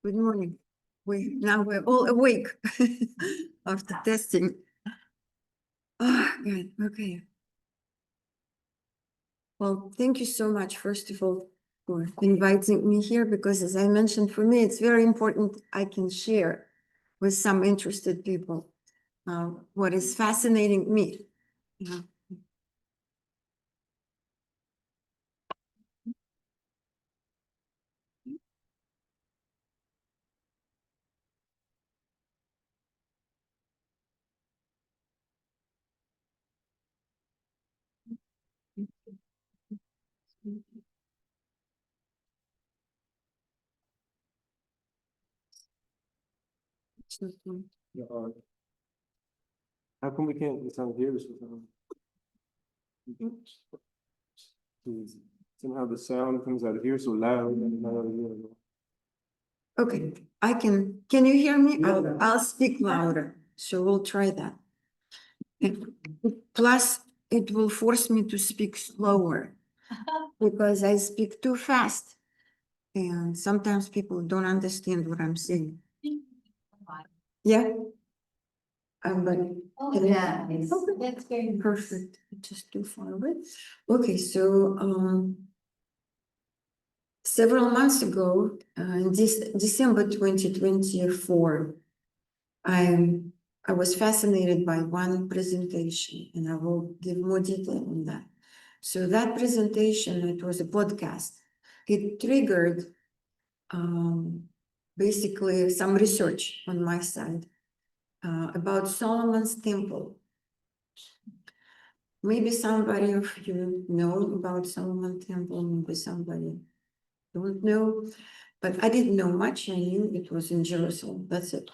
Good morning. We're all awake after testing. Oh, good. Okay. Well, thank you so much, first of all, for inviting me here, because as I mentioned, for me, it's very important I can share with some interested people what is fascinating me. Yeah. Yeah, how come we can't sound hear this without? Somehow the sound comes out of here so loud and not out of here. Okay, can you hear me? I'll speak louder, so we'll try that. Plus, it will force me to speak slower because I speak too fast. And sometimes people don't understand what I'm saying. Yeah? But Yeah, that's very perfect. Just too far away. Okay, so several months ago, in December 2024, I was fascinated by one presentation, and I will give more detail on that. So that presentation, it was a podcast. It triggered basically some research on my side about Solomon's temple. Maybe somebody of you know about Solomon temple, maybe somebody don't know, but I didn't know much. I knew it was in Jerusalem, that's it.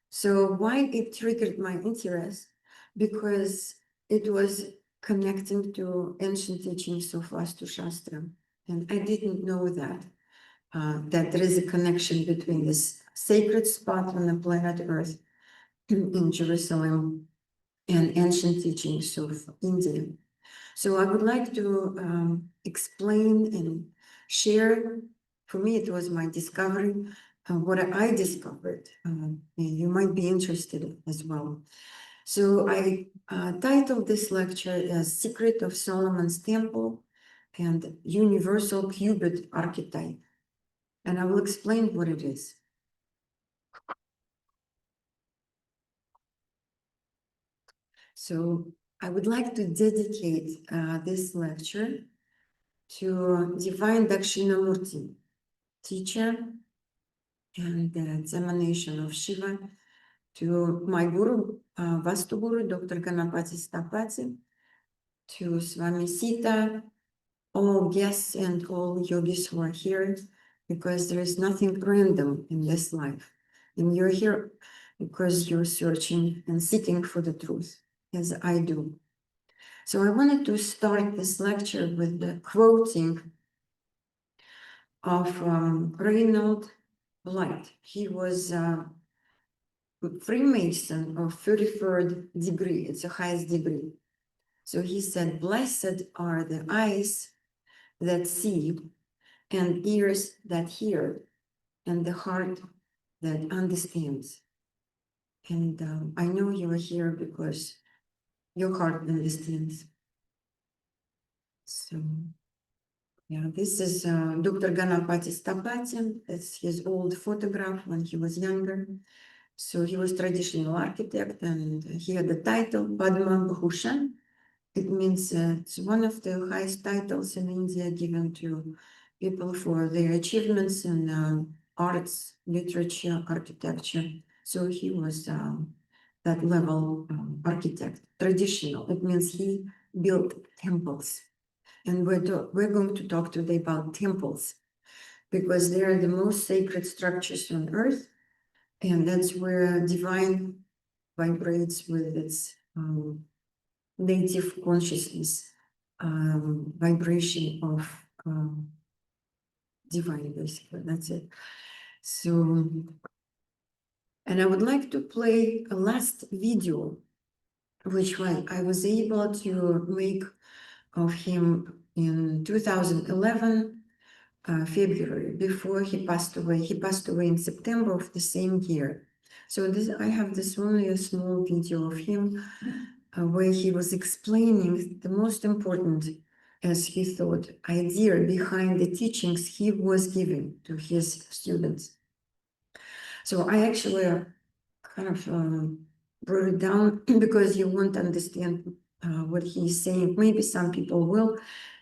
So why it triggered my interest? Because it was connecting to ancient teachings of Vaastu Shastra. And I didn't know that there is a connection between this sacred spot on the planet Earth in Jerusalem and ancient teachings of India. So I would like to explain and share. For me, it was my discovery, what I discovered. You might be interested as well. So I titled this lecture as Secret of Solomon's Temple and Universal Qubit Archetype. And I will explain what it is. So I would like to dedicate this lecture to Divine Dakshinamurti, teacher and examination of Shiva, to my guru, Vaastu Guru, Dr. Ganapati Stapati, to Swami Sita, all guests and all yogis who are here, because there is nothing random in this life. And you're here because you're searching and seeking for the truth, as I do. So I wanted to start this lecture with the quoting of Reinhold Blight. He was a Freemason of 33rd degree. It's the highest degree. So he said, "Blessed are the eyes that see, and ears that hear, and the heart that understands." And I know you are here because your heart understands. So, yeah, this is Dr. Ganapati Stapati. That's his old photograph when he was younger. So he was traditional architect, and he had the title Padma Bhushan. It means it's one of the highest titles in India given to people for their achievements in arts, literature, architecture. So he was that level architect, traditional. It means he built temples. And we're going to talk today about temples, because they are the most sacred structures on earth. And that's where divine vibrates with its native consciousness, vibration of divine, basically. That's it. So, and I would like to play a last video, which I was able to make of him in 2011 February, before he passed away. He passed away in September of the same year. So I have this only a small video of him where he was explaining the most important, as he thought, idea behind the teachings he was giving to his students. So I actually kind of wrote it down because you won't understand what he's saying. Maybe some people will,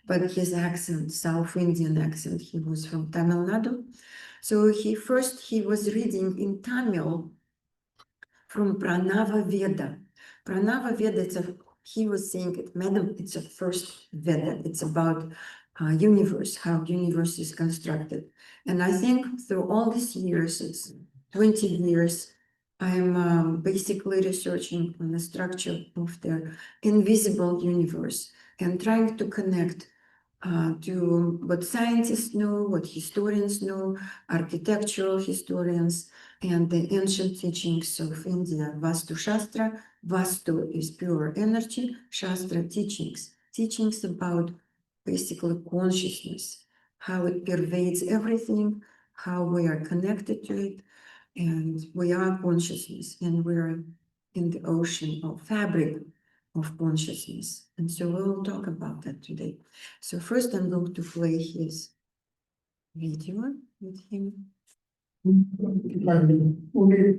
but his accent, South Indian accent, he was from Tamil Nadu. So he was reading in Tamil from Pranava Veda. Pranava Veda, he was saying it, madam, it's a first Veda. It's about universe, how universe is constructed. And I think through all these years, it's 20 years, I'm basically researching on the structure of the invisible universe and trying to connect to what scientists know, what historians know, architectural historians, and the ancient teachings of India, Vaastu Shastra. Vaastu is pure energy, Shastra teachings about basically consciousness, how it pervades everything, how we are connected to it, and we are consciousness, and we're in the ocean of fabric of consciousness. And so we'll talk about that today. So first I'm going to play his video with him. Only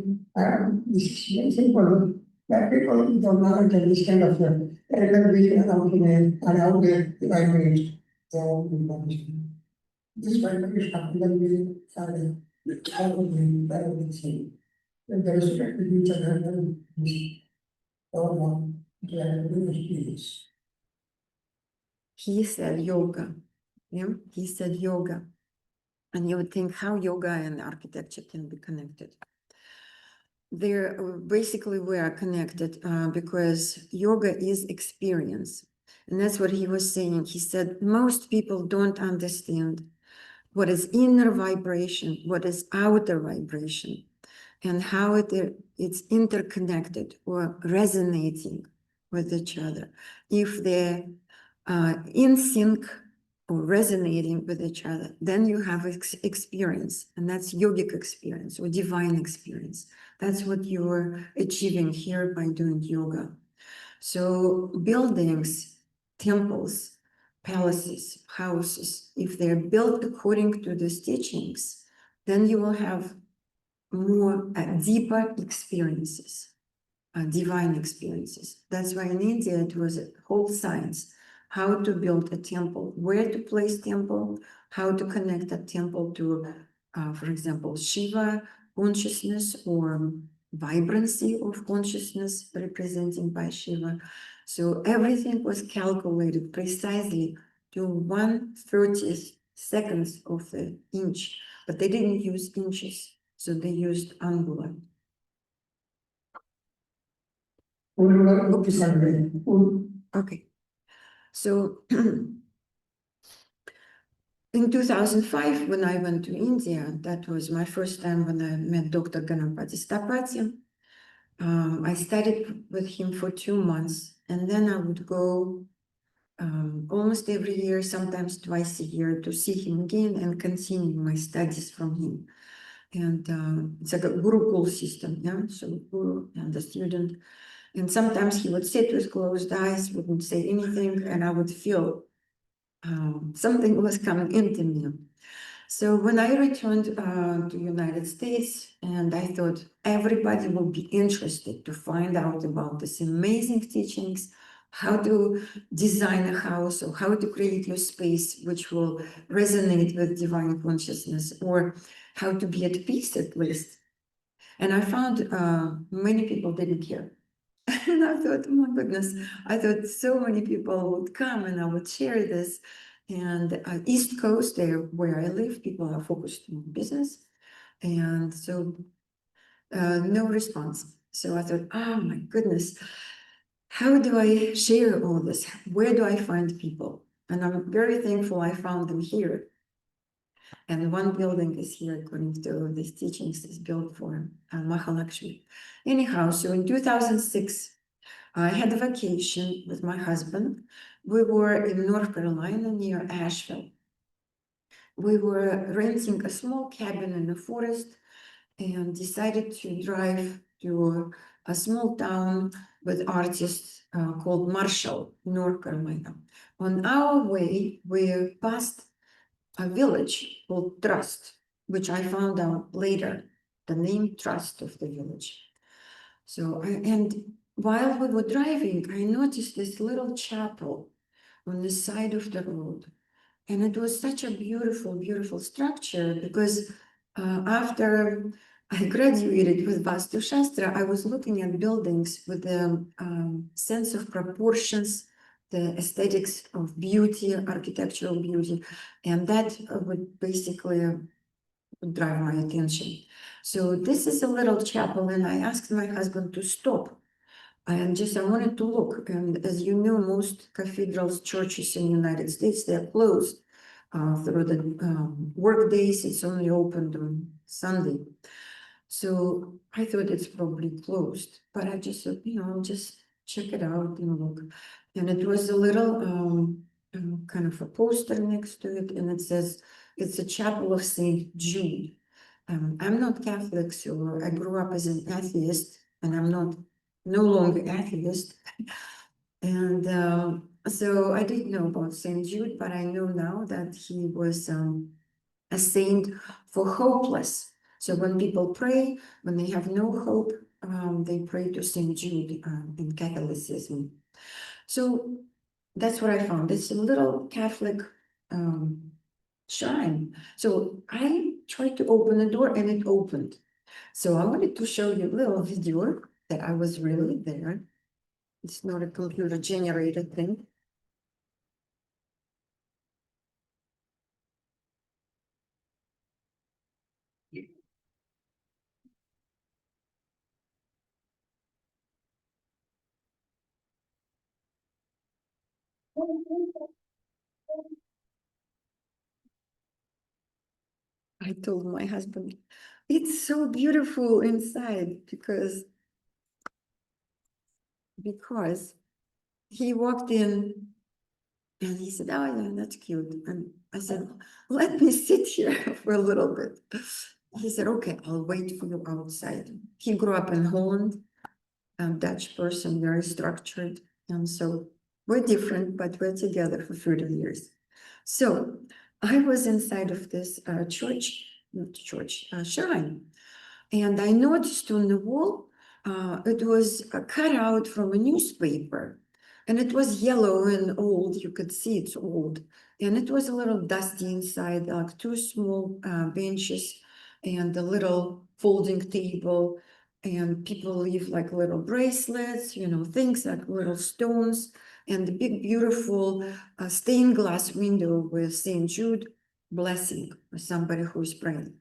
this simple that people don't know this kind of energy and how they vibrate their own information. This vibration particularly started with everything. And the respect with each other and all one experience. He said yoga. Yeah, he said yoga. And you would think how yoga and architecture can be connected. They're basically we are connected because yoga is experience. And that's what he was saying. He said most people don't understand what is inner vibration, what is outer vibration, and how it's interconnected or resonating with each other. If they're in sync or resonating with each other, then you have experience, and that's yogic experience or divine experience. That's what you're achieving here by doing yoga. So buildings, temples, palaces, houses, if they're built according to these teachings, then you will have more deeper experiences, divine experiences. That's why in India it was a whole science, how to build a temple, where to place temple, how to connect a temple to, for example, Shiva consciousness or vibrancy of consciousness representing by Shiva. So everything was calculated precisely to 1/30 seconds of the inch, but they didn't use inches, so they used angula. Okay, so in 2005, when I went to India, that was my first time when I met Dr. Ganapati Stapati. I studied with him for 2 months, and then I would go almost every year, sometimes twice a year, to see him again and continue my studies from him. And it's like a Gurukul system, yeah? So Guru and the student. And sometimes he would sit with closed eyes, wouldn't say anything, and I would feel something was coming into me. So when I returned to United States, and I thought everybody will be interested to find out about these amazing teachings, how to design a house or how to create your space which will resonate with divine consciousness, or how to be at peace at least. And I found many people didn't care. And I thought, oh my goodness, I thought so many people would come and I would share this. And East Coast, there where I live, people are focused on business. And so no response. So I thought, oh my goodness, how do I share all this? Where do I find people? And I'm very thankful I found them here. And one building is here, according to these teachings, is built for Mahalakshmi. Anyhow, so in 2006, I had a vacation with my husband. We were in North Carolina near Asheville. we were renting a small cabin in the forest and decided to drive to a small town with artists called Marshall, North Carolina. On our way, we passed a village called Trust, which I found out later, the name Trust of the village. So, and while we were driving, I noticed this little chapel on the side of the road. And it was such a beautiful, beautiful structure because after I graduated with Vaastu Shastra, I was looking at buildings with the sense of proportions, the aesthetics of beauty, architectural beauty, and that would basically drive my attention. So this is a little chapel, and I asked my husband to stop. And just I wanted to look, and as you know, most cathedrals, churches in the United States, they're closed through the work days. It's only opened on Sunday. So I thought it's probably closed, but I just thought, just check it out and look. And it was a little kind of a poster next to it, and it says it's a chapel of Saint Jude. I'm not Catholic, so I grew up as an atheist, and I'm no longer atheist. And so I didn't know about Saint Jude, but I know now that he was a saint for hopeless. So when people pray, when they have no hope, they pray to Saint Jude in Catholicism. So that's what I found. It's a little Catholic shrine. So I tried to open the door and it opened. So I wanted to show you a little video that I was really there. It's not a computer generated thing. I told my husband, it's so beautiful inside because he walked in and he said, oh yeah, that's cute. And I said, let me sit here for a little bit. He said, okay, I'll wait for you outside. He grew up in Holland, a Dutch person, very structured. And so we're different, but we're together for 30 years. So I was inside of this shrine. And I noticed on the wall, it was cut out from a newspaper. And it was yellow and old, you could see it's old. And it was a little dusty inside, like two small benches and a little folding table. And people leave like little bracelets, things like little stones. And the big, beautiful stained glass window with St. Jude blessing for somebody who's praying.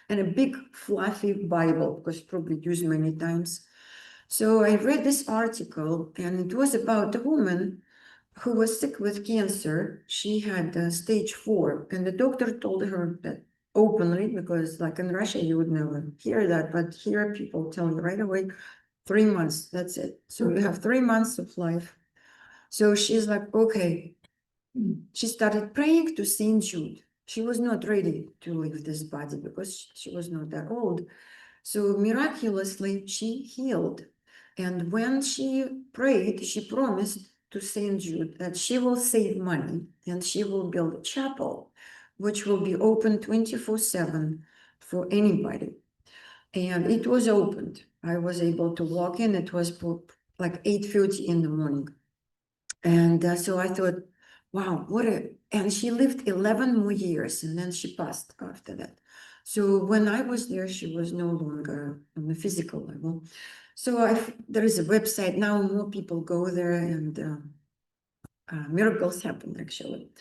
And a big fluffy Bible, because probably used many times. So I read this article, and it was about a woman who was sick with cancer. She had stage 4, and the doctor told her that openly, because like in Russia, you would never hear that, but here people tell you right away, 3 months, that's it. So you have 3 months of life. So she's like, okay. She started praying to Saint Jude. She was not ready to leave this body because she was not that old. So miraculously, she healed. And when she prayed, she promised to Saint Jude that she will save money and she will build a chapel, which will be open 24/7 for anybody. And it was opened. I was able to walk in. It was like 8:30 in the morning. And so I thought, wow, and she lived 11 more years and then she passed after that. So when I was there, she was no longer on the physical level. So there is a website now, more people go there and miracles happen actually.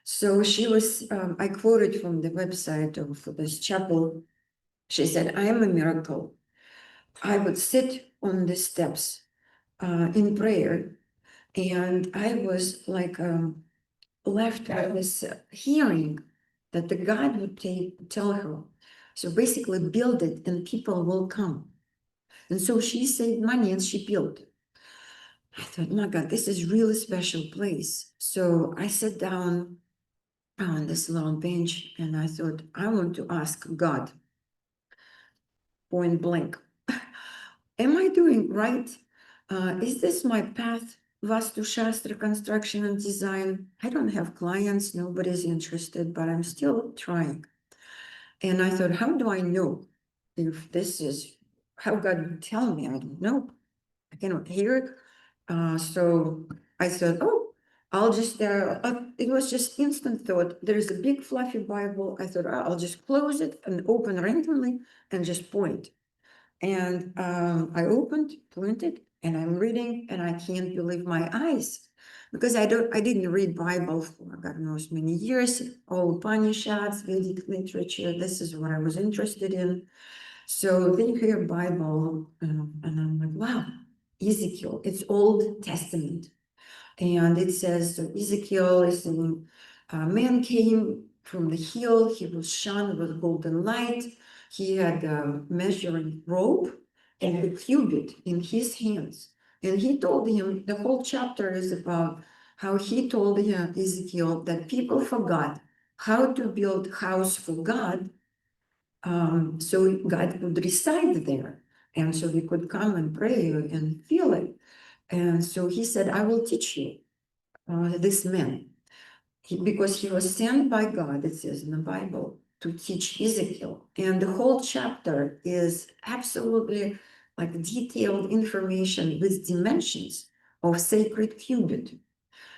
So she was, I quoted from the website of this chapel. She said, I am a miracle. I would sit on the steps in prayer, and I was like left with this hearing that the God would tell her. So basically build it and people will come. And so she saved money and she built. I thought, my God, this is really special place. So I sat down on this long bench, and I thought, I want to ask God, point blank, am I doing right? Is this my path? Vaastu Shastra, construction and design. I don't have clients, nobody's interested, but I'm still trying. And I thought, how do I know if this is how God would tell me? I don't know. I cannot hear it. So I thought, oh, I'll just, it was just instant thought. There's a big fluffy Bible. I thought, I'll just close it and open randomly and just point. And I opened, pointed, and I'm reading, and I can't believe my eyes. Because I didn't read Bible for God knows many years, all Upanishads, Vedic literature, this is what I was interested in. So they hear Bible, and I'm like, wow, Ezekiel, it's Old Testament. And it says, so Ezekiel is a man came from the hill, he was shone with golden light, he had a measuring rope and a cubit in his hands. And he told him, the whole chapter is about how he told him, Ezekiel, that people forgot how to build house for God, so God could reside there. And so we could come and pray and feel it. And so he said, I will teach you, this man, because he was sent by God, it says in the Bible, to teach Ezekiel. And the whole chapter is absolutely like detailed information with dimensions of sacred cubit.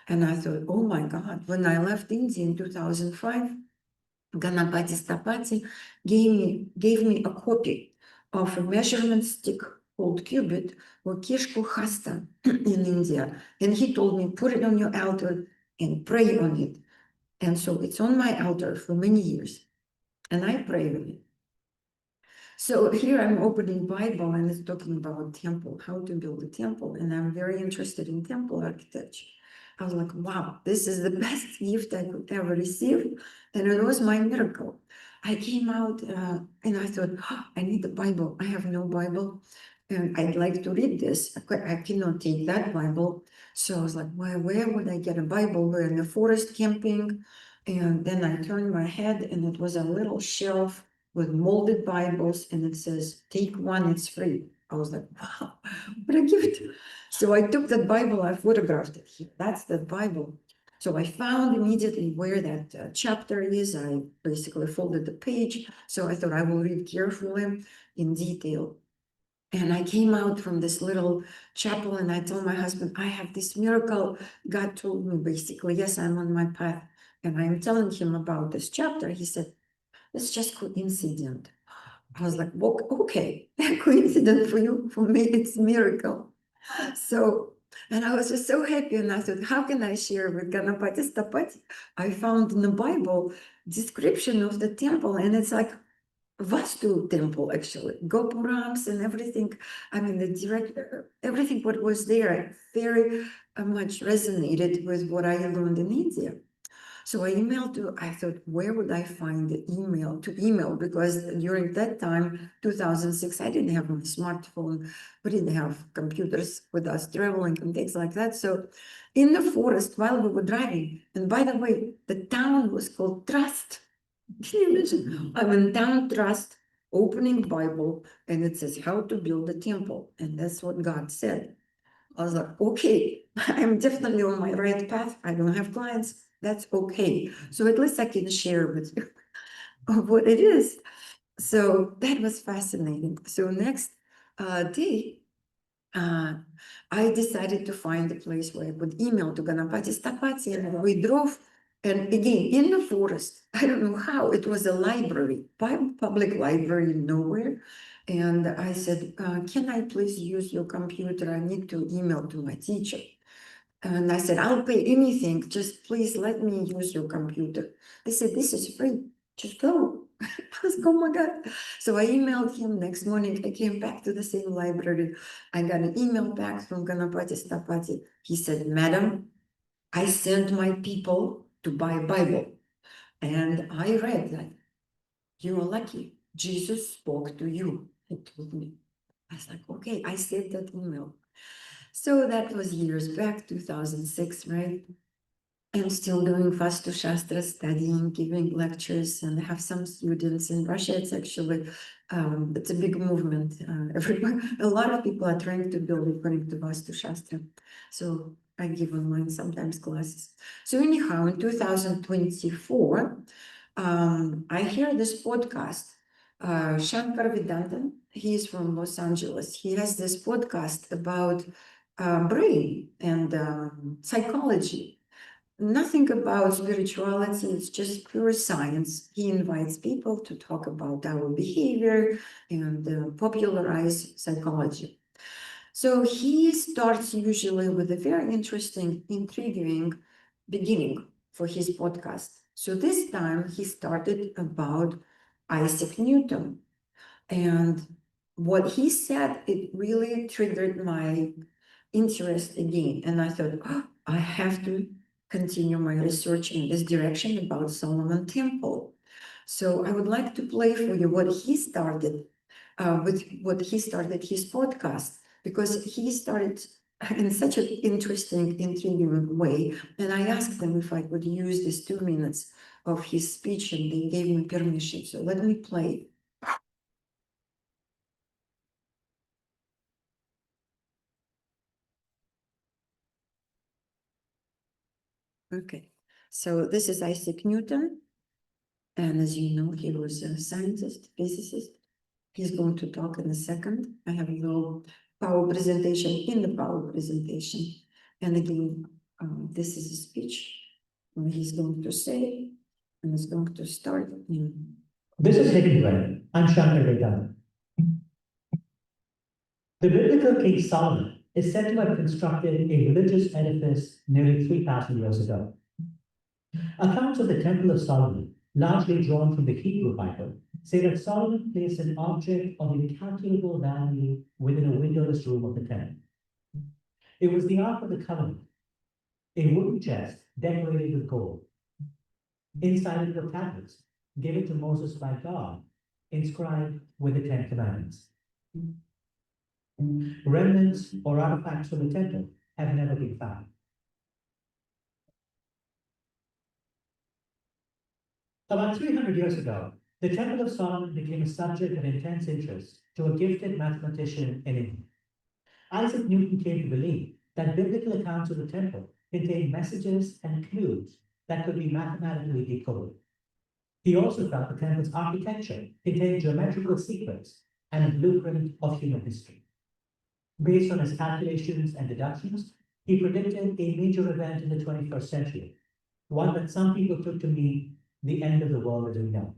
And I thought, oh my God, when I left India in 2005, Ganapati Stapati gave me a copy of a measurement stick called cubit or kishku hasta in India. And he told me, put it on your altar and pray on it. And so it's on my altar for many years. And I pray on it. So here I'm opening Bible and it's talking about temple, how to build a temple. And I'm very interested in temple architecture. I was like, wow, this is the best gift I could ever receive. And it was my miracle. I came out and I thought, oh, I need the Bible. I have no Bible. And I'd like to read this. I cannot take that Bible. So I was like, where would I get a Bible? We're in the forest camping. And then I turned my head and it was a little shelf with molded Bibles, and it says, take one, it's free. I was like, wow, what a gift. So I took that Bible, I photographed it here. That's the Bible. So I found immediately where that chapter is. I basically folded the page. So I thought I will read carefully in detail. And I came out from this little chapel and I told my husband, I have this miracle. God told me basically, yes, I'm on my path. And I'm telling him about this chapter. He said, it's just coincident. I was like, well, okay, coincident for you, for me, it's miracle. So, and I was just so happy. And I thought, how can I share with Ganapati Stapati? I found in the Bible description of the temple, and it's like Vastu temple, actually, Gopurams and everything. I mean, everything what was there very much resonated with what I learned in India. So I thought, where would I find the email to email? Because during that time, 2006, I didn't have my smartphone. We didn't have computers with us traveling and things like that. So in the forest while we were driving, and by the way, the town was called Trust. Can you imagine? I'm in town Trust, opening Bible, and it says how to build a temple. And that's what God said. I was like, okay, I'm definitely on my right path. I don't have clients. That's okay. So at least I can share with you what it is. So that was fascinating. So next day, I decided to find a place where I could email to Ganapati Stapati, and we drove. And again, in the forest, I don't know how, it was a library, public library nowhere. And I said, can I please use your computer? I need to email to my teacher. And I said, I'll pay anything, just please let me use your computer. They said, this is free, just go. I was like, oh my God. So I emailed him next morning. I came back to the same library. I got an email back from Ganapati Stapati. He said, Madam, I sent my people to buy a Bible. And I read that. You are lucky. Jesus spoke to you. He told me. I was like, okay, I saved that email. So that was years back, 2006, right? I'm still doing Vaastu Shastra studying, giving lectures, and have some students in Russia. It's actually it's a big movement. Everybody, a lot of people are trying to build according to Vaastu Shastra. So I give online sometimes classes. So anyhow, in 2024, I hear this podcast. Shankar Vedantam, he's from Los Angeles. He has this podcast about brain and psychology. Nothing about spirituality, it's just pure science. He invites people to talk about our behavior and popularize psychology. So he starts usually with a very interesting, intriguing beginning for his podcast. So this time he started about Isaac Newton. And what he said, it really triggered my interest again. And I thought, oh, I have to continue my research in this direction about Solomon Temple. So I would like to play for you what he started with what he started his podcast, because he started in such an interesting, intriguing way. And I asked them if I could use these 2 minutes of his speech, and they gave me permission. So let me play. Okay, so this is Isaac Newton. And as you know, he was a scientist, physicist. He's going to talk in a second. I have a little power presentation in the power presentation. And again, this is a speech and he's going to say, and it's going to start in. This is Hidden Dwelling. I'm Shankar Vedantam. The biblical King Solomon is said to have constructed a religious edifice nearly 3,000 years ago. Accounts of the Temple of Solomon, largely drawn from the Hebrew Bible, say that Solomon placed an object of incalculable value within a windowless room of the temple. It was the Ark of the Covenant, a wooden chest decorated with gold. Inside it were tablets given to Moses by God, inscribed with the 10 Commandments. Remnants or artifacts from the temple have never been found. About 300 years ago, the Temple of Solomon became a subject of intense interest to a gifted mathematician in England. Isaac Newton came to believe that biblical accounts of the temple contained messages and clues that could be mathematically decoded. He also felt the temple's architecture contained geometrical sequence and a blueprint of human history. Based on his calculations and deductions, he predicted a major event in the 21st century, one that some people took to mean the end of the world as we know.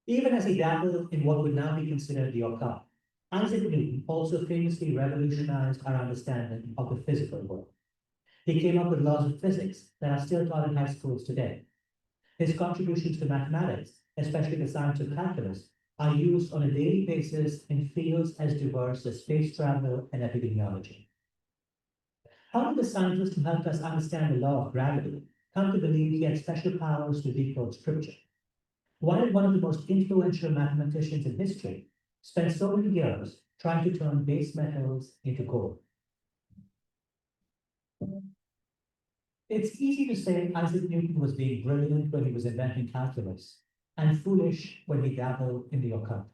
Even as he dabbled in what would now be considered the occult, Isaac Newton also famously revolutionized our understanding of the physical world. He came up with laws of physics that are still taught in high schools today. His contributions to mathematics, especially the science of calculus, are used on a daily basis in fields as diverse as space travel and epidemiology. How did the scientist who helped us understand the law of gravity come to believe he had special powers to decode scripture? Why did one of the most influential mathematicians in history spend so many years trying to turn base metals into gold? It's easy to say Isaac Newton was being brilliant when he was inventing calculus and foolish when he dabbled in the occult.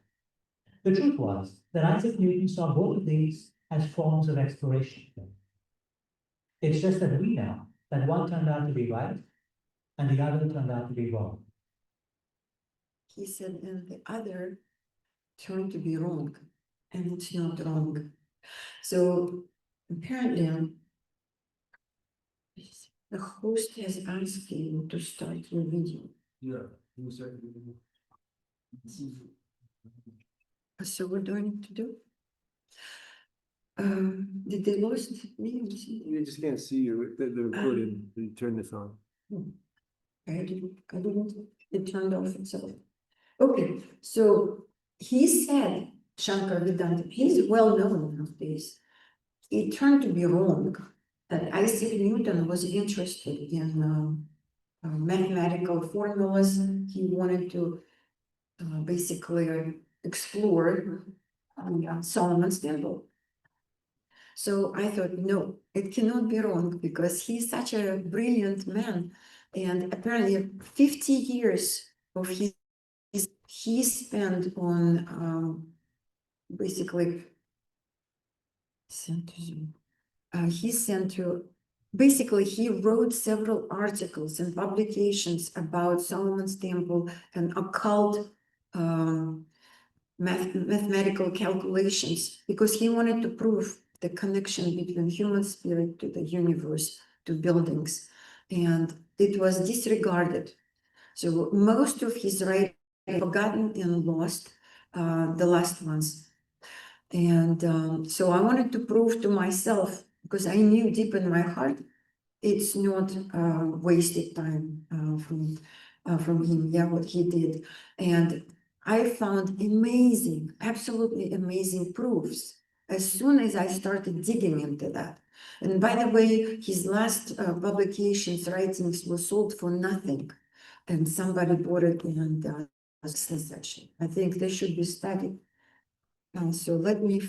The truth was that Isaac Newton saw both of these as forms of exploration. It's just that we know that one turned out to be right and the other turned out to be wrong. He said, and the other turned to be wrong, and it's not wrong. So apparently, the host has asked you to start your video. Yeah, you said. So what do I need to do? Did they lose me? You just can't see you, the recording, you turn this on. I didn't, it turned off itself. Okay, so he said, Shankar Vedantam, he's well known nowadays. It turned to be wrong, that Isaac Newton was interested in mathematical formulas. He wanted to basically explore Solomon's temple. So I thought, no, it cannot be wrong because he's such a brilliant man. And apparently 50 years of his he spent on basically he sent to basically he wrote several articles and publications about Solomon's temple and occult mathematical calculations because he wanted to prove the connection between human spirit to the universe, to buildings, and it was disregarded. So most of his writings forgotten and lost, the last ones. And so I wanted to prove to myself, because I knew deep in my heart, it's not wasted time from him, yeah, what he did. And I found amazing, absolutely amazing proofs as soon as I started digging into that. And by the way, his last publications, writings were sold for nothing. And somebody bought it and section. I think they should be studied. So let me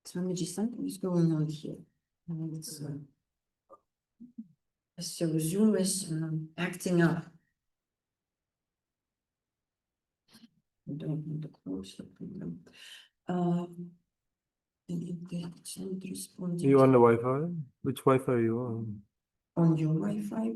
something is going on here. So Zoom is acting up. I don't want to close the program. And it's not responding. Are you on the Wi-Fi? Which Wi-Fi are you On your Wi-Fi?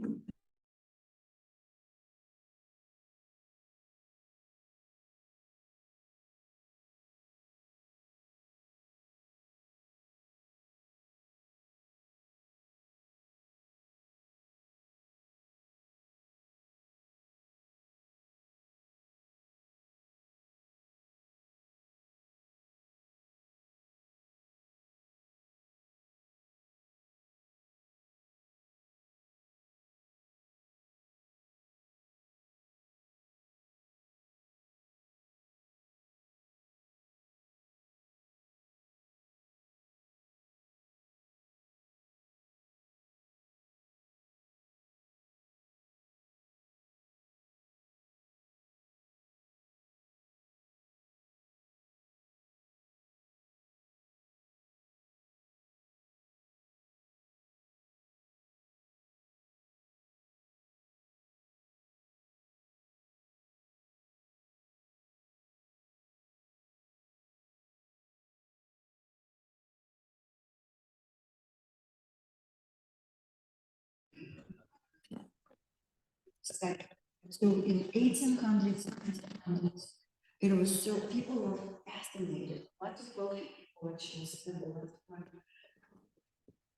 So in 1800s, 1900s, it was so people were fascinated. Lots of wealthy people actually spent a lot of time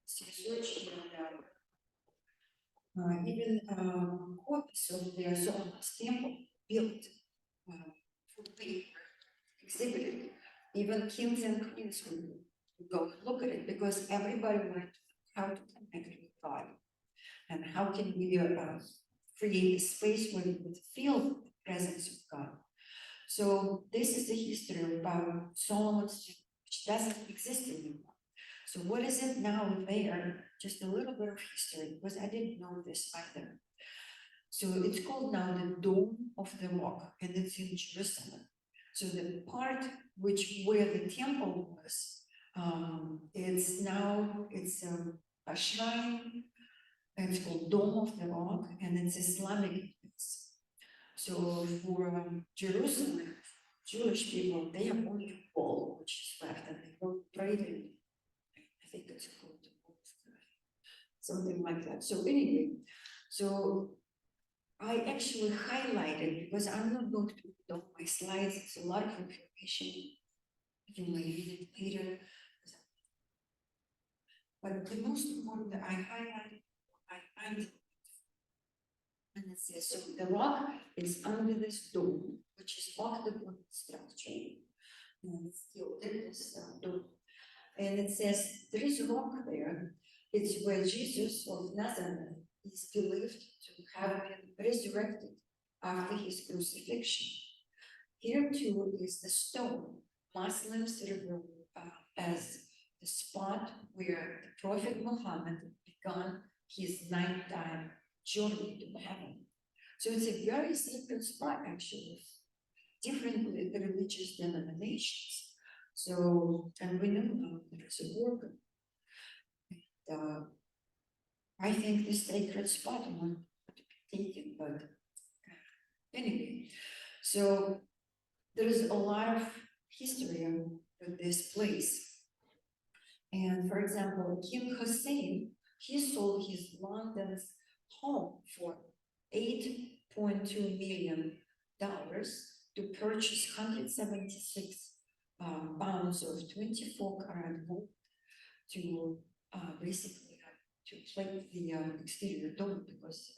researching and even copies of their Solomon's temple built for paper, exhibited. Even kings and queens would go look at it because everybody wanted to know how to connect with God. And how can we create a space where we would feel the presence of God? So this is the history about Solomon's temple, which doesn't exist anymore. So what is it now there? Just a little bit of history, because I didn't know this either. So it's called now the Dome of the Rock, and it's in Jerusalem. So the part where the temple was, it's a shrine. It's called Dome of the Rock, and it's Islamic place. So for Jerusalem, Jewish people, they have only a wall which is left, and they don't pray it. I think it's called something like that. So anyway, so I actually highlighted because I'm not going to put on my slides. It's a lot of information. You may read it later. But the most important that I highlighted, and it says, so the rock is under this dome, which is octagon structure. And it's still in this dome. And it says, there is a rock there. It's where Jesus of Nazareth is believed to have been resurrected after his crucifixion. Here too is the stone. Muslims refer as the spot where the Prophet Muhammad began his nighttime journey to heaven. So it's a very sacred spot, actually, different religious denominations. So, and we know now there's a organ. I think the sacred spot I want to be taken, but anyway, so there is a lot of history with this place. And for example, King Hussein, he sold his London's home for $8.2 million to purchase 176 pounds of 24-karat gold to basically to plate the exterior door because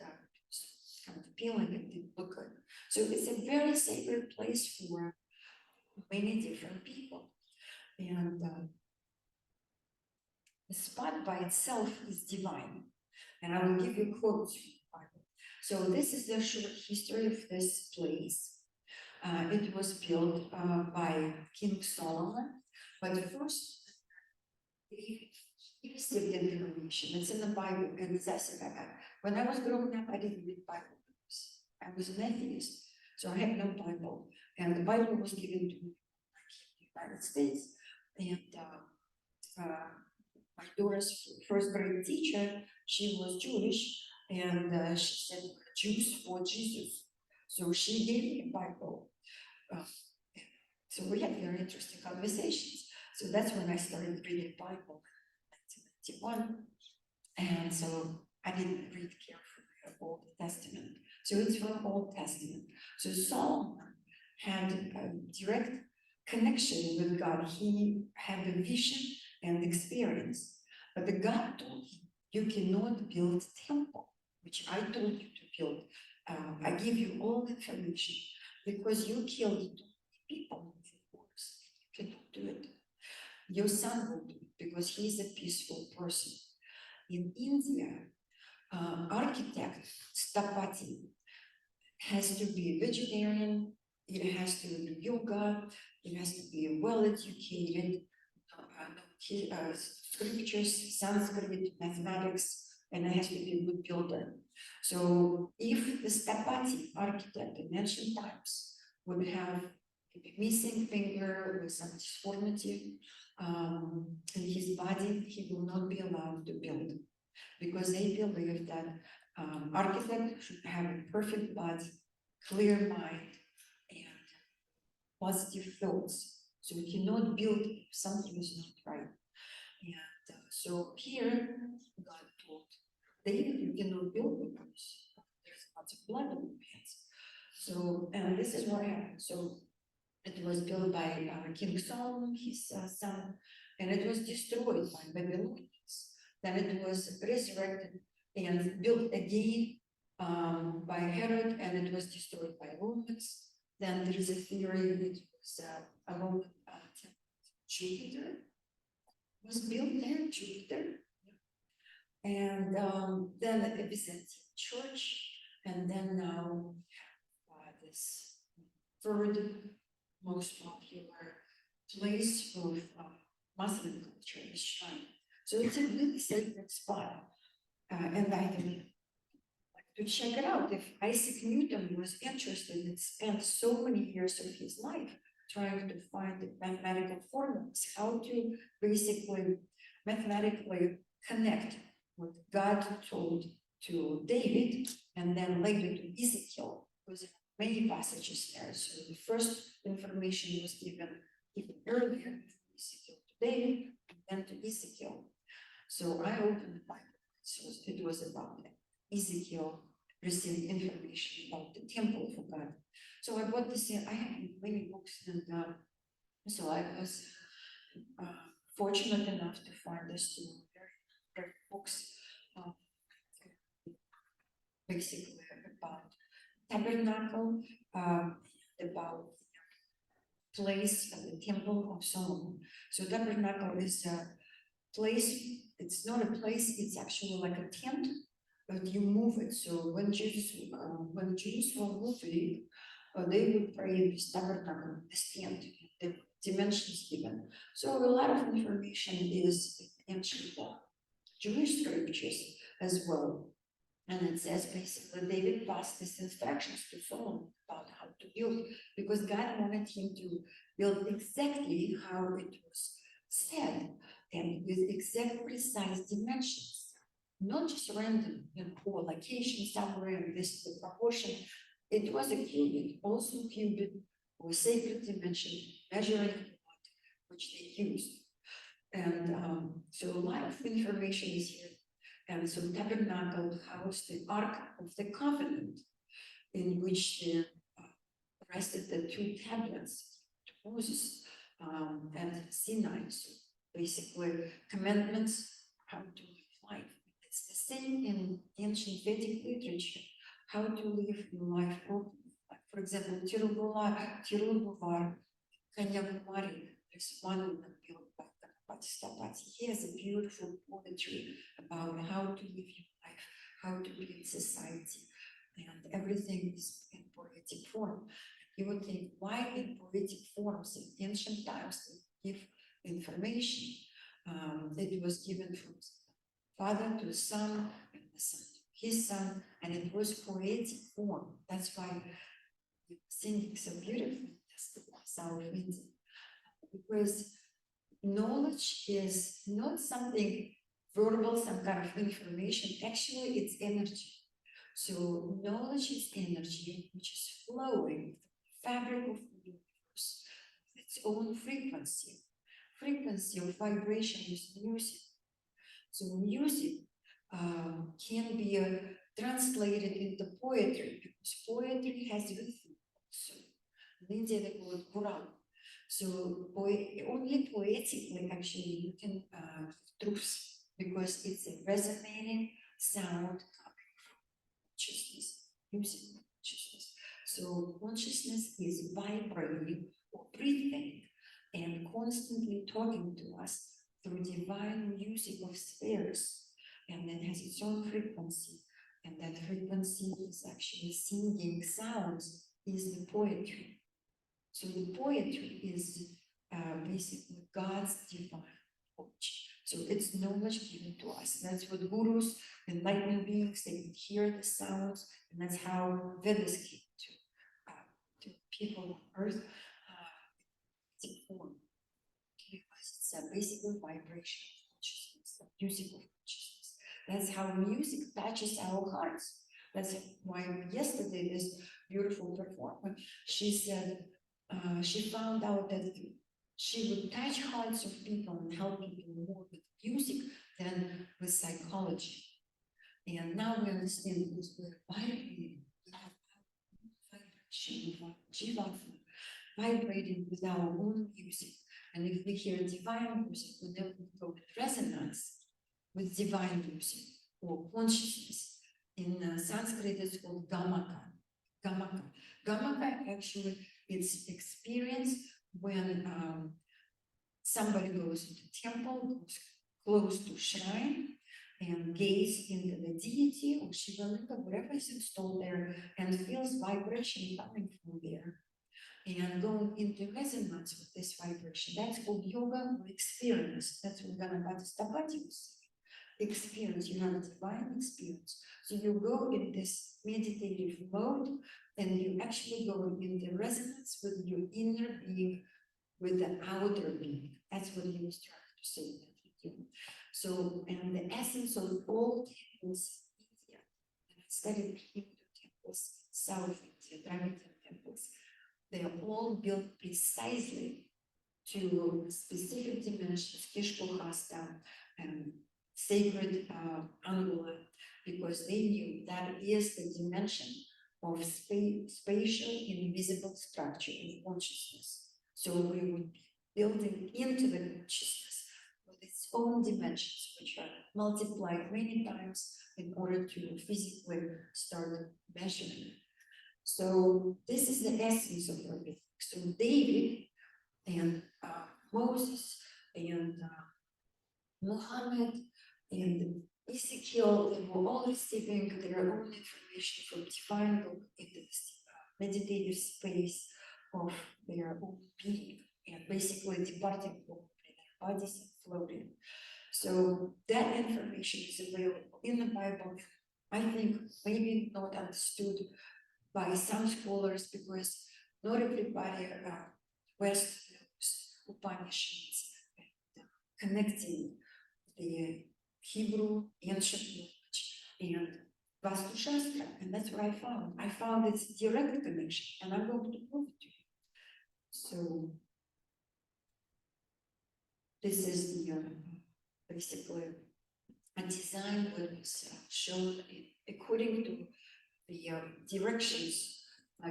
it's kind of appealing and didn't look good. So it's a very sacred place for many different people. And the spot by itself is divine. And I will give you quotes from the Bible. So this is the short history of this place. It was built by King Solomon, but first he received information. It's in the Bible, and as I said, when I was growing up, I didn't read Bible books. I was an atheist, so I had no Bible, and the Bible was given to me in the United States, and my daughter's first grade teacher, she was Jewish, and she said, Jews for Jesus. So she gave me a Bible. So we had very interesting conversations. So that's when I started reading Bible in 1991. And so I didn't read carefully the Old Testament. So it's from Old Testament. So Solomon had a direct connection with God. He had a vision and experience. But the God told him, you cannot build a temple, which I told you to build. I give you all the information because you killed people with wars. You cannot do it. Your son will do it because he's a peaceful person. In India, architect Stapati has to be vegetarian, it has to do yoga, it has to be well educated, scriptures, Sanskrit, mathematics, and it has to be a good builder. So if the Stapati architect in ancient times would have a missing finger with some deformity in his body, he will not be allowed to build because they believe that architect should have a perfect body, clear mind, and positive thoughts. So we cannot build if something is not right. And so here, God told David, you cannot build because there's lots of blood on the hands. So, and this is what happened. So it was built by King Solomon, his son, and it was destroyed by Babylonians. Then it was resurrected and built again by Herod, and it was destroyed by Romans. Then there is a theory that it was a Roman Jupiter was built there, Jupiter. And then the Byzantine Church, and then now this third most popular place of Muslim culture is shrine. So it's a really sacred spot, and I can like to check it out. If Isaac Newton was interested and spent so many years of his life trying to find the mathematical formulas, how to basically mathematically connect what God told to David and then later to Ezekiel, because many passages there. So the first information was given even earlier from Ezekiel to David and then to Ezekiel. So I opened the Bible. So it was about Ezekiel received information about the temple for God. So I bought this, I have many books, and so I was fortunate enough to find these two very great books, basically about tabernacle, about the place of the temple of Solomon. So tabernacle is a place, it's not a place, it's actually like a tent, but you move it. So when Jews were moving, they would pray in this tabernacle, this tent, the dimensions given. So a lot of information is in ancient Jewish scriptures as well. And it says basically David passed these instructions to Solomon about how to build, because God wanted him to build exactly how it was said and with exact precise dimensions, not just random, or location somewhere, and this is the proportion. It was a cubit, also cubit or sacred dimension, measuring which they used. And so a lot of information is here. And so tabernacle housed the Ark of the Covenant, in which there rested the two tablets to Moses and Sinai. So basically, commandments how to live life. It's the same in ancient Vedic literature, how to live your life properly. Like, for example, Tiruvar, Kanyakumari, there's one woman built by Stapati. He has a beautiful poetry about how to live your life, how to be in society, and everything is in poetic form. You would think, why in poetic forms in ancient times they give information? It was given from father to son, and the son to his son, and it was poetic form. That's why you're singing so beautifully. That's the sound of it. Because knowledge is not something verbal, some kind of information. Actually, it's energy. So knowledge is energy which is flowing through the fabric of the universe with its own frequency. Frequency of vibration is music. So music can be translated into poetry, because poetry has rhythm also. In India they call it Quran. So only poetically actually you can give truths, because it's a resonating sound coming from consciousness, music consciousness. So consciousness is vibrating or breathing and constantly talking to us through divine music of spheres, and then has its own frequency. And that frequency is actually singing sounds, is the poetry. So the poetry is basically God's divine poetry. So it's knowledge given to us. That's what gurus, enlightened beings, they can hear the sounds, and that's how Vedas came to people on earth in form. Because it's basically vibration of consciousness, music of consciousness. That's how music touches our hearts. That's why yesterday this beautiful performer, she said, she found out that she would touch hearts of people and help people more with music than with psychology. And now we understand because we're vibrating, we have vibration, jivatma, vibrating with our own music. And if we hear divine music, we then go with resonance with divine music or consciousness. In Sanskrit, it's called gamaka. Gamaka. Gamaka actually it's experience when somebody goes into temple, goes close to shrine, and gaze into the deity or Shivalinga, whatever is installed there, and feels vibration coming from there, and going into resonance with this vibration. That's called yoga or experience. That's what Ganapati Stapati was saying. Experience, you have a divine experience. So you go in this meditative mode, and you actually go into resonance with your inner being, with the outer being. That's what he was trying to say. So, and the essence of all temples in India, and I studied Hindu temples, South India, Dravidian temples, they are all built precisely to specific dimensions, Kishkuhasta and sacred angula, because they knew that is the dimension of spatial invisible structure of consciousness. So we would be building into the consciousness with its own dimensions, which are multiplied many times in order to physically start measuring. So this is the essence of everything. So David and Moses and Muhammad and Ezekiel, they were all receiving their own information from divine book in this meditative space of their own being, and basically departing from their bodies and floating. So that information is available in the Bible, I think maybe not understood by some scholars because not everybody West knows Upanishads, connecting the Hebrew ancient language and Vaastu Shastra, and that's what I found. I found it's direct connection, and I'm going to prove it to you. So this is the basically a design that was shown according to the directions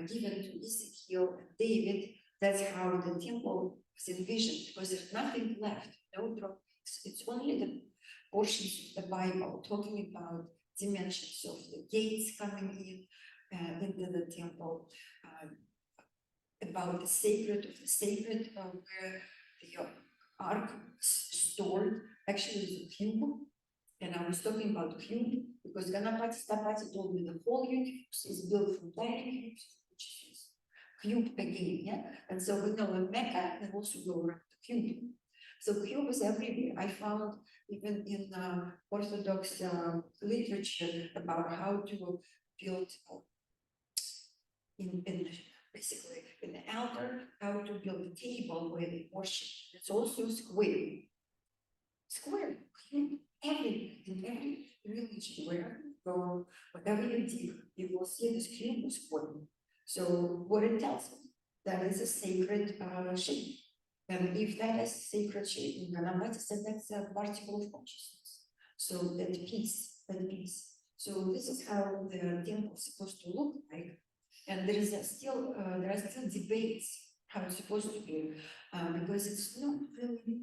given to Ezekiel and David. That's how the temple was envisioned, because there's nothing left, no drawings. It's only the portions of the Bible talking about dimensions of the gates coming in into the temple, about the sacred of the sacred, where the ark was stored. Actually, it's a cube, and I was talking about cube because Ganapati Stapati told me the whole universe is built from tiny cubes, which is cube again, yeah. And so we know in Mecca and also go around the cube. So cube is everywhere. I found even in Orthodox literature about how to build in basically in the altar, how to build a table where they worship. It's also square. Square, cube, everywhere, in every religion, wherever you go, whatever you do, you will see this cube is square. So what it tells us, that is a sacred shape. And if that is sacred shape, in Ganapati said that's a particle of consciousness. So that peace, that peace. So this is how the temple is supposed to look like. And there is still there are still debates how it's supposed to be, because it's not really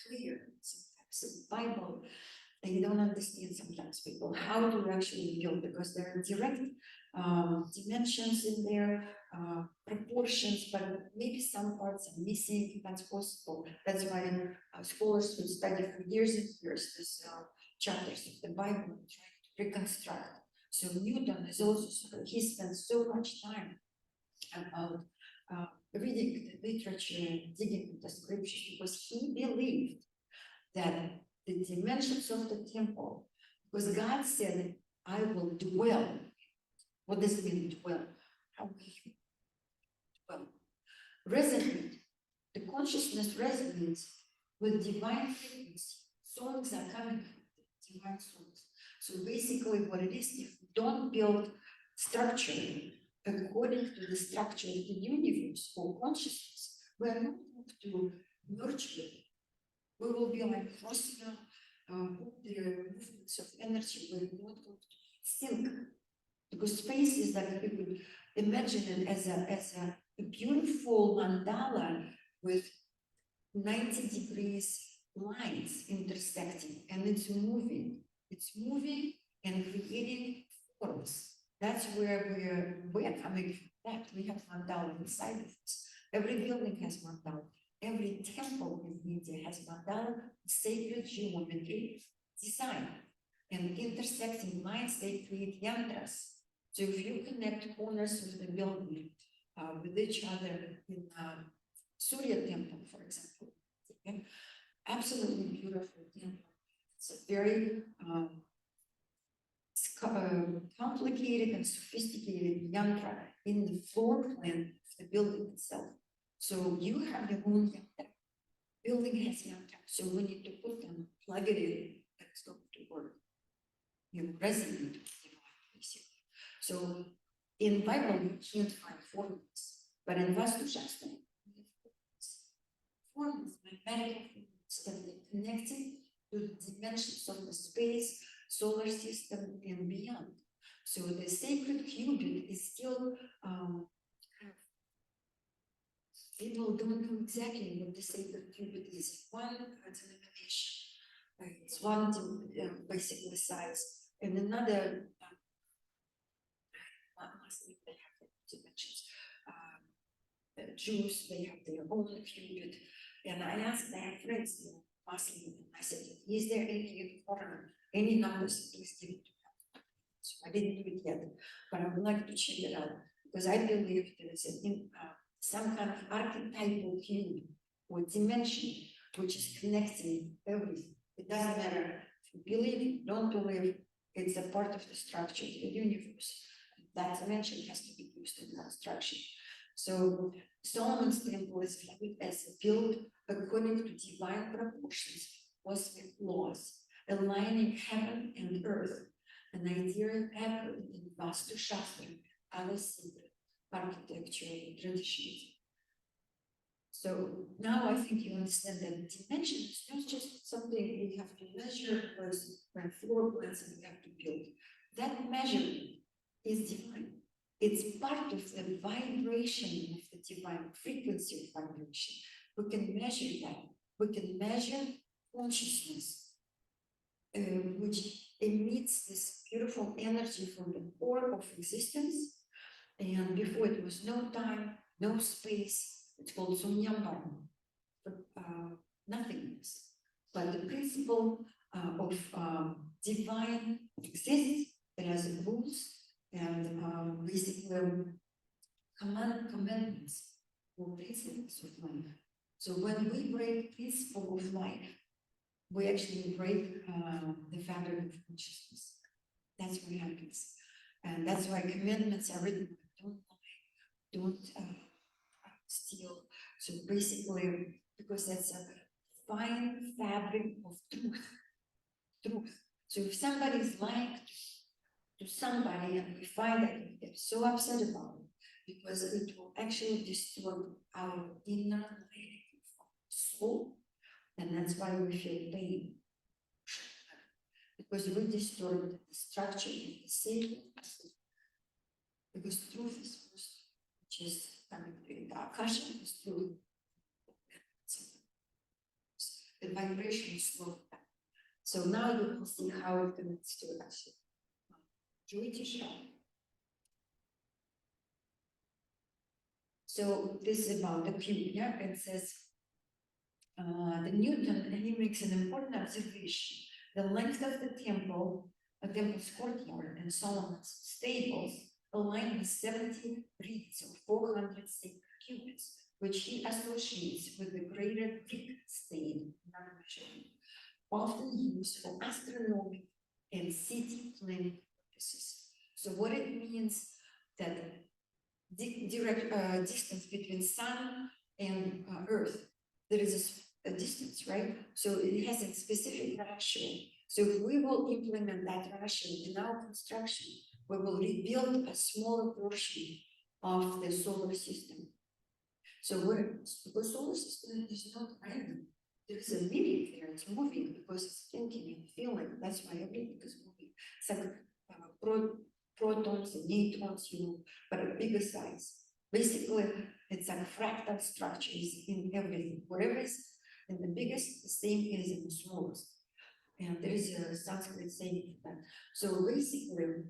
clear. Sometimes the Bible, they don't understand sometimes people how to actually build, because there are direct dimensions in there, proportions, but maybe some parts are missing. That's possible. That's why scholars would study for years and years these chapters of the Bible and try to reconstruct. So Newton is also, he spent so much time about reading the literature, digging the scriptures, because he believed that the dimensions of the temple, because God said, I will dwell. What does it mean, dwell? How will you dwell? Resonate. The consciousness resonates with divine frequency. Songs are coming from divine songs. So basically what it is, if we don't build structure according to the structure of the universe or consciousness, we are not going to nurture it. We will be like crossing all the movements of energy. We're not going to sync, because space is like, you could imagine it as a beautiful mandala with 90 degrees lines intersecting, and it's moving. It's moving and creating forms. That's where we're coming from. That we have mandala inside of us. Every building has mandala. Every temple in India has mandala, sacred geometry design. And intersecting lines, they create yantras. So if you connect corners of the building with each other in Surya temple, for example, okay? Absolutely beautiful temple. It's a very complicated and sophisticated yantra in the floor plan of the building itself. So you have your own yantra. Building has yantra. So we need to put them, plug it in, that's going to work. You resonate with divine, basically. So in Bible, you can't find formulas, but in Vaastu Shastra, formulas, mathematical formulas that are connected to the dimensions of the space, solar system, and beyond. So the sacred cubit is still, people don't know exactly what the sacred cubit is. One denomination, it's one basically size, and another Muslim, they have their dimensions. Jews, they have their own cubit. And I asked their friends, you know, Muslim, and I said, is there any important, any numbers, please give it to me. So I didn't do it yet, but I would like to check it out, because I believe there is some kind of archetypal cube or dimension which is connecting everything. It doesn't matter if you believe, don't believe, It's a part of the structure of the universe. That dimension has to be used in construction. So Solomon's temple is built according to divine proportions, cosmic laws, aligning heaven and earth, an idea echoed in Vaastu Shastra, other secret architectural traditions. So now I think you understand that dimension is not just something we have to measure by floor plans and we have to build. That measurement is divine. It's part of the vibration of the divine frequency of vibration. We can measure that. We can measure consciousness, which emits this beautiful energy from the core of existence. And before it was no time, no space. It's called Sunyambar, nothingness. But the principle of divine exists. It has rules and basically commandments or principles of life. So when we break principle of life, we actually break the fabric of consciousness. That's what happens. And that's why commandments are written. Don't lie, don't steal. So basically, because that's a fine fabric of truth. So if somebody is lying to somebody and we find that, we get so upset about it because it will actually destroy our inner soul, and that's why we feel pain. Because we disturb the structure of the sacred, because truth is first, just the akasha is truth. The vibration is slow. So now you can see how it connects to akasha. So this is about the cube, yeah? It says the Newton, and he makes an important observation. The length of the temple's courtyard and Solomon's stables align with 70 reeds of 400 sacred cubits, which he associates with the greater Greek state, often used for astronomical and city planning purposes. So what it means that direct distance between sun and earth, there is a distance, right? So it has a specific ratio. So if we will implement that ratio in our construction, we will rebuild a smaller portion of the solar system. So because solar system is not random, there is a meaning there, it's moving because it's thinking and feeling. That's why everything is moving. It's like protons and neutrons, but a bigger size. Basically, it's like fractal structures in everything. Whatever is in the biggest, the same is in the smallest. And there is a Sanskrit saying for that. So basically,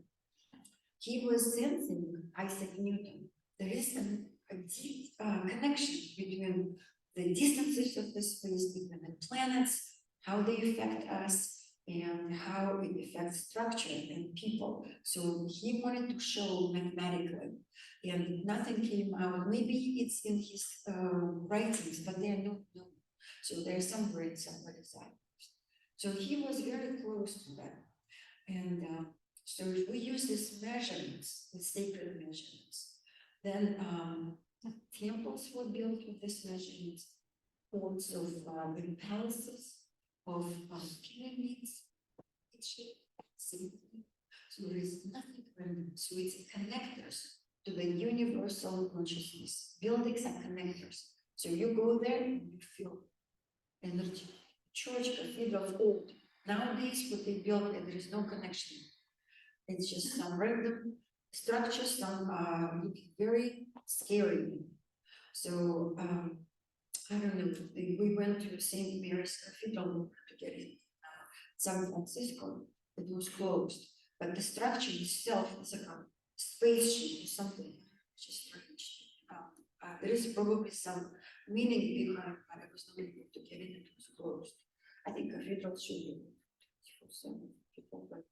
he was sensing Isaac Newton. There is a deep connection between the distances of the space, between the planets, how they affect us, and how it affects structure and people. So he wanted to show mathematically, and nothing came out. Maybe it's in his writings, but they're not known. So they're somewhere in somebody's side. So he was very close to that. And so if we use these measurements, the sacred measurements, then temples were built with these measurements, forms of the palaces, of pyramids. So there is nothing random. So it's connectors to the universal consciousness. Buildings are connectors. So you go there and you feel energy. Church, cathedral of old. Nowadays, what they built, there is no connection. It's just some random structures, some looking very scary. So I don't know. We went to St. Mary's Cathedral to get in San Francisco. It was closed, but the structure itself is like a spaceship or something. It's just strange. There is probably some meaning behind, but I was not able to get in. It was closed. I think cathedrals should be for some people, but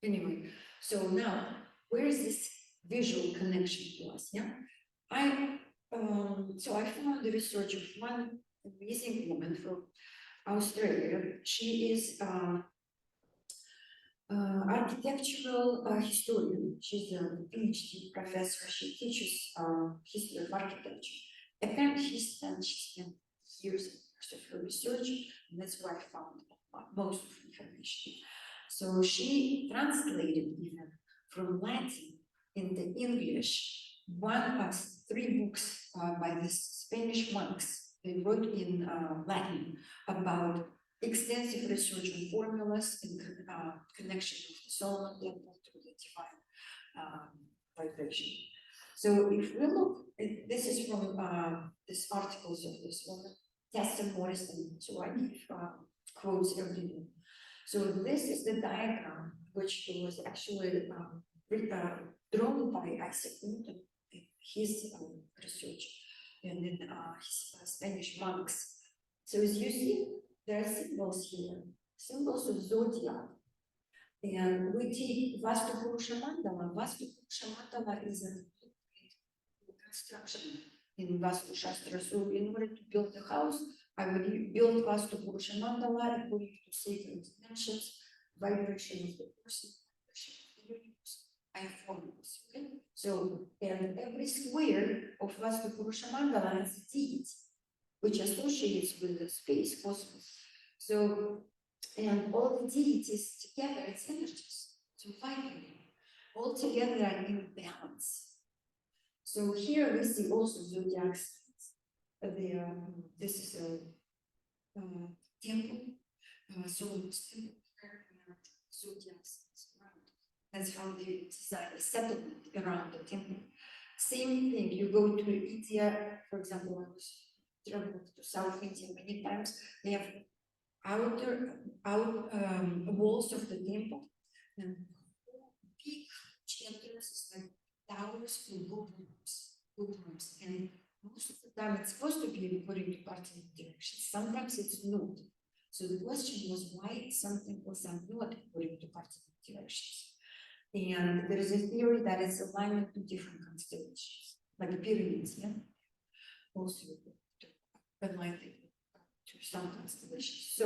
anyway. So now, where is this visual connection to us? Yeah, so I found the research of one amazing woman from Australia. She is architectural historian. She's a PhD professor. She teaches history of architecture. Apparently, she spent years and years of her research, and that's where I found most of the information. So she translated even from Latin into English three books by the Spanish monks. They wrote in Latin about extensive research on formulas and connection of the Solomon temple to the divine vibration. So if we look, this is from these articles of this woman, Tessa Morrison, so I give quotes every day. So this is the diagram which was actually drawn by Isaac Newton in his research and then his Spanish monks. So as you see, there are symbols here, symbols of zodiac. And we take Vaastu Mandala. Vaastu Mandala is a construction in Vaastu Shastra. So in order to build a house, I would build Vaastu Mandala according to sacred dimensions, vibration of the person, vibration of the universe. I have formulas, okay? So, and every square of Vaastu Mandala has a deity, which associates with the space, cosmos. So, and all the deities together, it's energies, so vibrating, all together are in balance. So here we see also zodiac signs. This is a temple, Solomon's temple, and zodiac signs around. That's how they design a settlement around the temple. Same thing, you go to India, for example, I was traveling to South India many times, they have outer walls of the temple and big entrances like towers and rooms. And most of the time it's supposed to be according to particular directions. Sometimes it's not. So the question was why some temples are not according to particular directions. And there is a theory that it's alignment to different constellations, like pyramids, yeah? Also to align to some constellations. So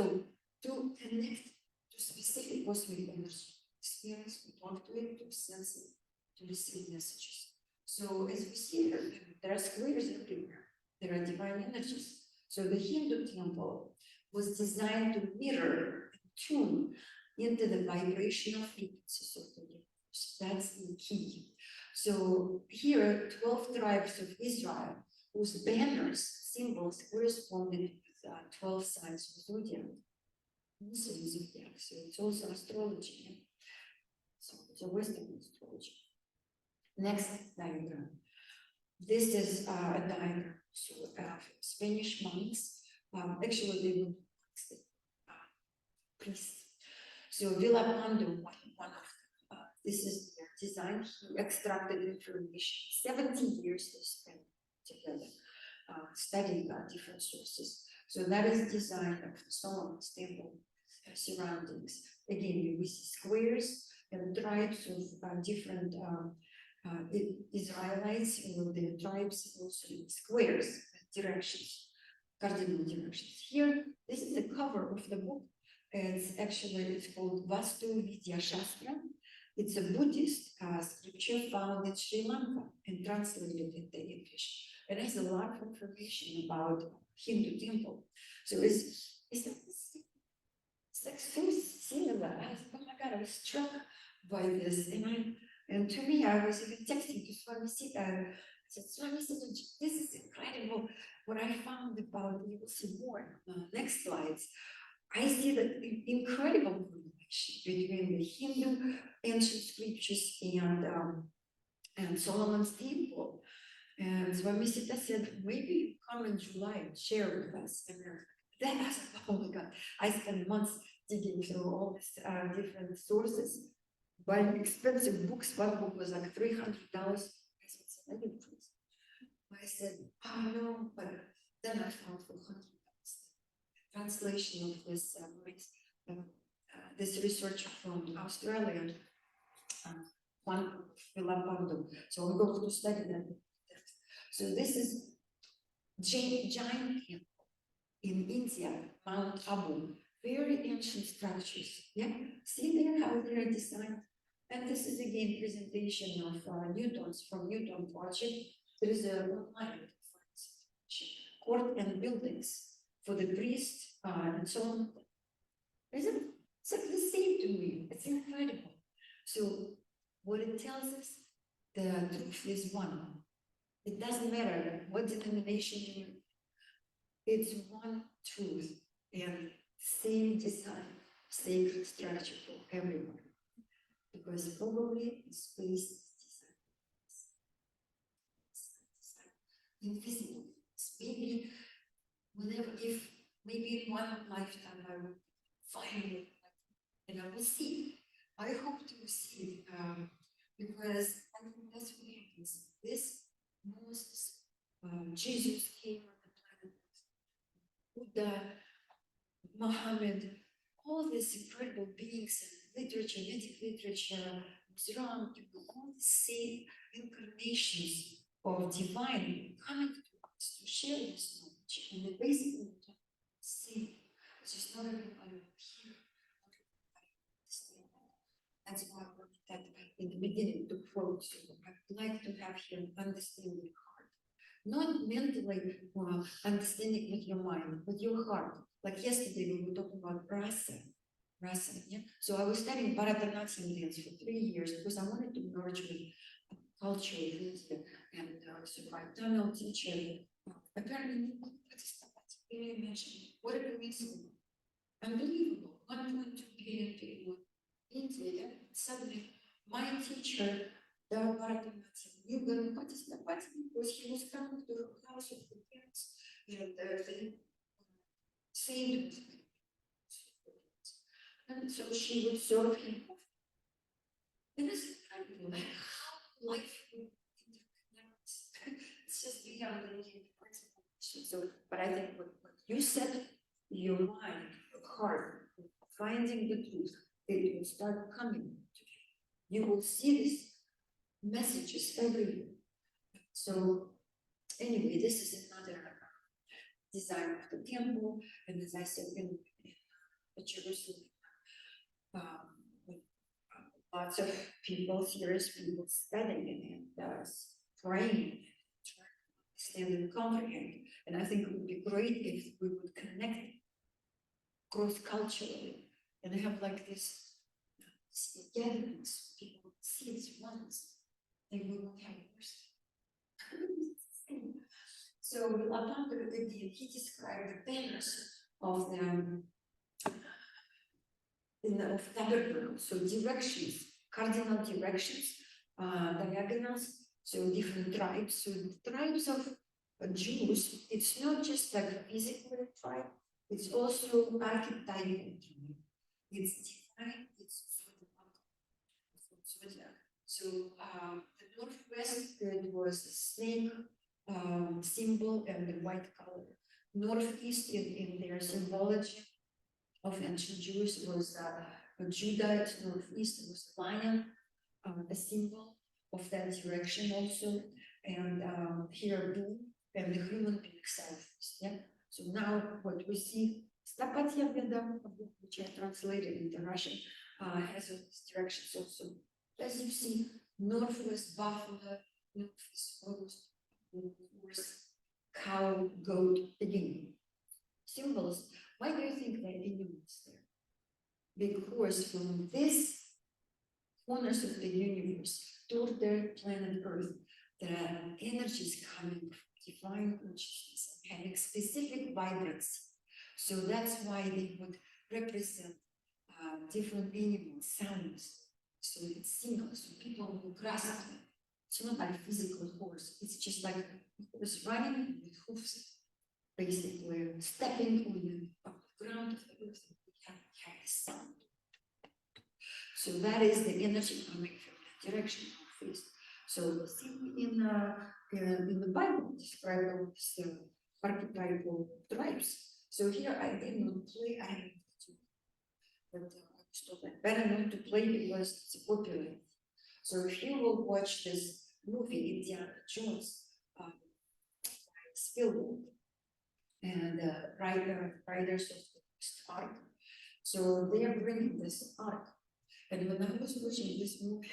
to connect to specific cosmic energy experience, we talk to it, to sense it, to receive messages. So as we see here, there are squares everywhere. There are divine energies. So the Hindu temple was designed to mirror and tune into the vibrational frequencies of the universe. That's the key. So here, 12 tribes of Israel, whose banners, symbols corresponded with 12 signs of zodiac. Also zodiac, so it's also astrology. Yeah? So it's a Western astrology. Next diagram. This is a diagram. So Spanish monks, actually they were priests. So Villapando, one of this is their design. He extracted information. 70 years they spent together studying different sources. So that is design of Solomon's temple surroundings. Again, we see squares and tribes of different Israelites, the tribes also in squares, directions, cardinal directions. Here, this is the cover of the book. It's called Vaastu Shastra. It's a Buddhist scripture found in Sri Lanka and translated into English. It has a lot of information about Hindu temple. So it's like so similar. Oh my God, I was struck by this. And to me, I was even texting to Swami Sita. I said, Swami Sita, this is incredible. What I found about, you will see more next slides. I see the incredible correlation between the Hindu ancient scriptures and Solomon's temple. And Swami Sita said, maybe you come in July and share with us. And then I said, oh my God, I spent months digging through all these different sources, buying expensive books. One book was like $300. I said, oh no, but then I found $400. Translation of this researcher from Australia, one Villapando. So I'm going to study that. So this is giant temple in India, Mount Abu, very ancient structures. Yeah, see there how they are designed. And this is again presentation of Newton's from Newton project. There is a line court and buildings for the priest and so on. Isn't it's like the same to me? It's incredible. So what it tells us, the truth is one. It doesn't matter what denomination you're in. It's one truth and same design, sacred structure for everyone. Because probably space is invisible. Maybe whenever, if maybe in one lifetime I will find it, and I will see. I hope to see it because I think that's what happens. This Moses, Jesus came on the planet, Buddha, Muhammad, all these incredible beings and literature, Vedic literature, Islam, all the same incarnations of divine coming to us to share this knowledge. And the basic same. It's just not everybody here. That's why I wanted that in the beginning to quote you. I'd like to have him understand your heart. Not mentally understanding with your mind, with your heart. Like yesterday we were talking about rasa. Yeah? So I was studying Bharatanatyam dance for 3 years because I wanted to merge with culture of India. And so my Tamil teacher apparently can you imagine what it means? Unbelievable. 1.2 billion people in India. Suddenly, my teacher, the Bharatanatyam, you going to participate because he was coming to the house of the parents and they saved him. And so she would serve him. And it's incredible how life interconnects. It's just beyond the principle. So, but I think what you said, your mind, your heart, finding the truth, it will start coming to you. You will see these messages everywhere. So anyway, this is another design of the temple, and as I said, in Jerusalem, with lots of people, serious people studying and praying, trying to understand and comprehend. And I think it would be great if we would connect cross-culturally and have like this gatherings, people see this once, and we won't have worse. So Alexander he described the banners of the of tabernacle, so directions, cardinal directions, diagonals, so different tribes. So the tribes of Jews, it's not just like a physical tribe, it's also archetypal. It's divine, it's zodiac. So the northwest it was the snake symbol and the white color. Northeast in their symbology of ancient Jews was Judah, it's northeast, it was lion, a symbol of that direction also, and here blue and the human being southeast. Yeah. So now what we see, Stapatya Veda, which I translated into Russian, has these directions also. As you see, northwest buffalo, northeast horse, cow, goat, again. Symbols. Why do you think there are animals there? Because from this corners of the universe toward their planet Earth, there are energies coming from divine consciousness and having specific vibrancy. So that's why they would represent different animal sounds. So it's singles, so people will grasp them. It's not like a physical horse, it's just like a horse running with hoofs, basically stepping on the ground of the earth, and we have a sound. So that is the energy coming from that direction of face. So see in the Bible described all these archetypal tribes. So here I did not play, I have to, but better not to play because it's popular. So if you will watch this movie, Indiana Jones, Spielberg, and Riders of the Lost Ark, So they are bringing this arc. And when I was watching this movie,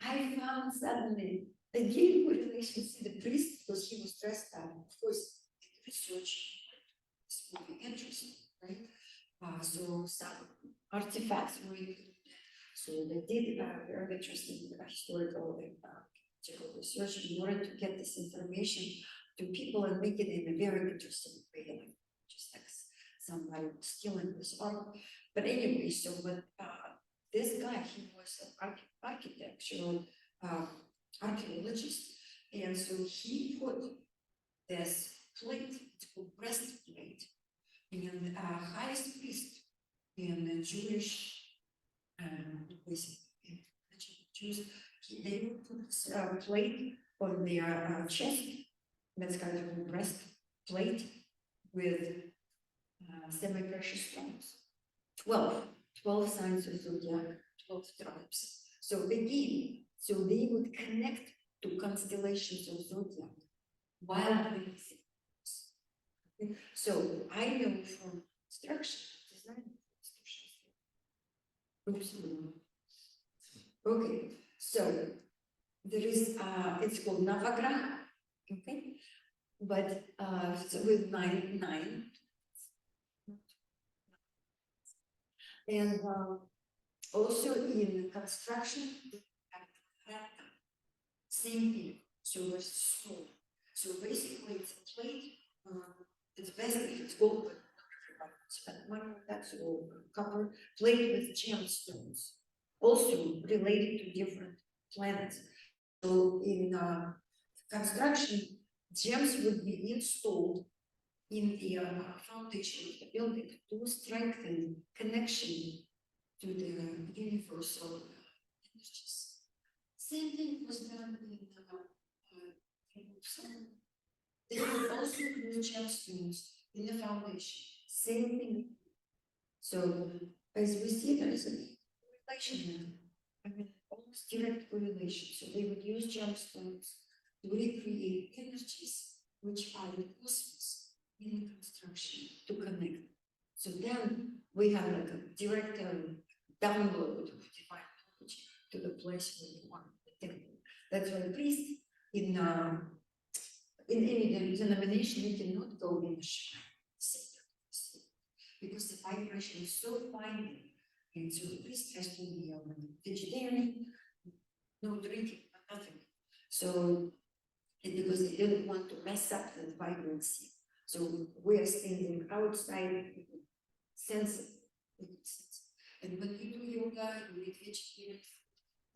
I found suddenly a deep correlation to the priest because he was dressed up. Of course, research is really interesting, right? So some artifacts were included. So they did very interesting historical research in order to get this information to people and make it in a very interesting way, like just like somebody stealing this art. But anyway, so but this guy, he was an architectural archaeologist, and so he put this plate, it's called breastplate, in highest priest in the Jewish, basically, Jews, they would put this plate on their chest, that's kind of a breastplate with semi-precious stones. 12 signs of zodiac, 12 tribes. So again, so they would connect to constellations of zodiac while doing things. Okay? So I know from structure design. Oops. Okay, so there is it's called Navagraha, okay, but so with nine, and also in construction, same thing. So there's stone. So basically, it's a plate. It's best if it's gold, but not everybody can spend money on that. So copper plate with gemstones, also related to different planets. So in construction, gems would be installed in the foundation of the building to strengthen connection to the universal energies. Same thing was done in some. They would also use gemstones in the foundation. Same thing. So as we see, there is a correlation. I mean, almost direct correlation. So they would use gemstones to recreate energies which are in cosmos in the construction to connect. So then we have like a direct download of divine knowledge to the place where you want the temple. That's why priest in any denomination you cannot go in the shrine because the vibration is so fine. And so the priest has to be vegetarian, no drinking, nothing. So, and because they didn't want to mess up that vibrancy. So we are standing outside, sense it. And when you do yoga, you eat vegetarian,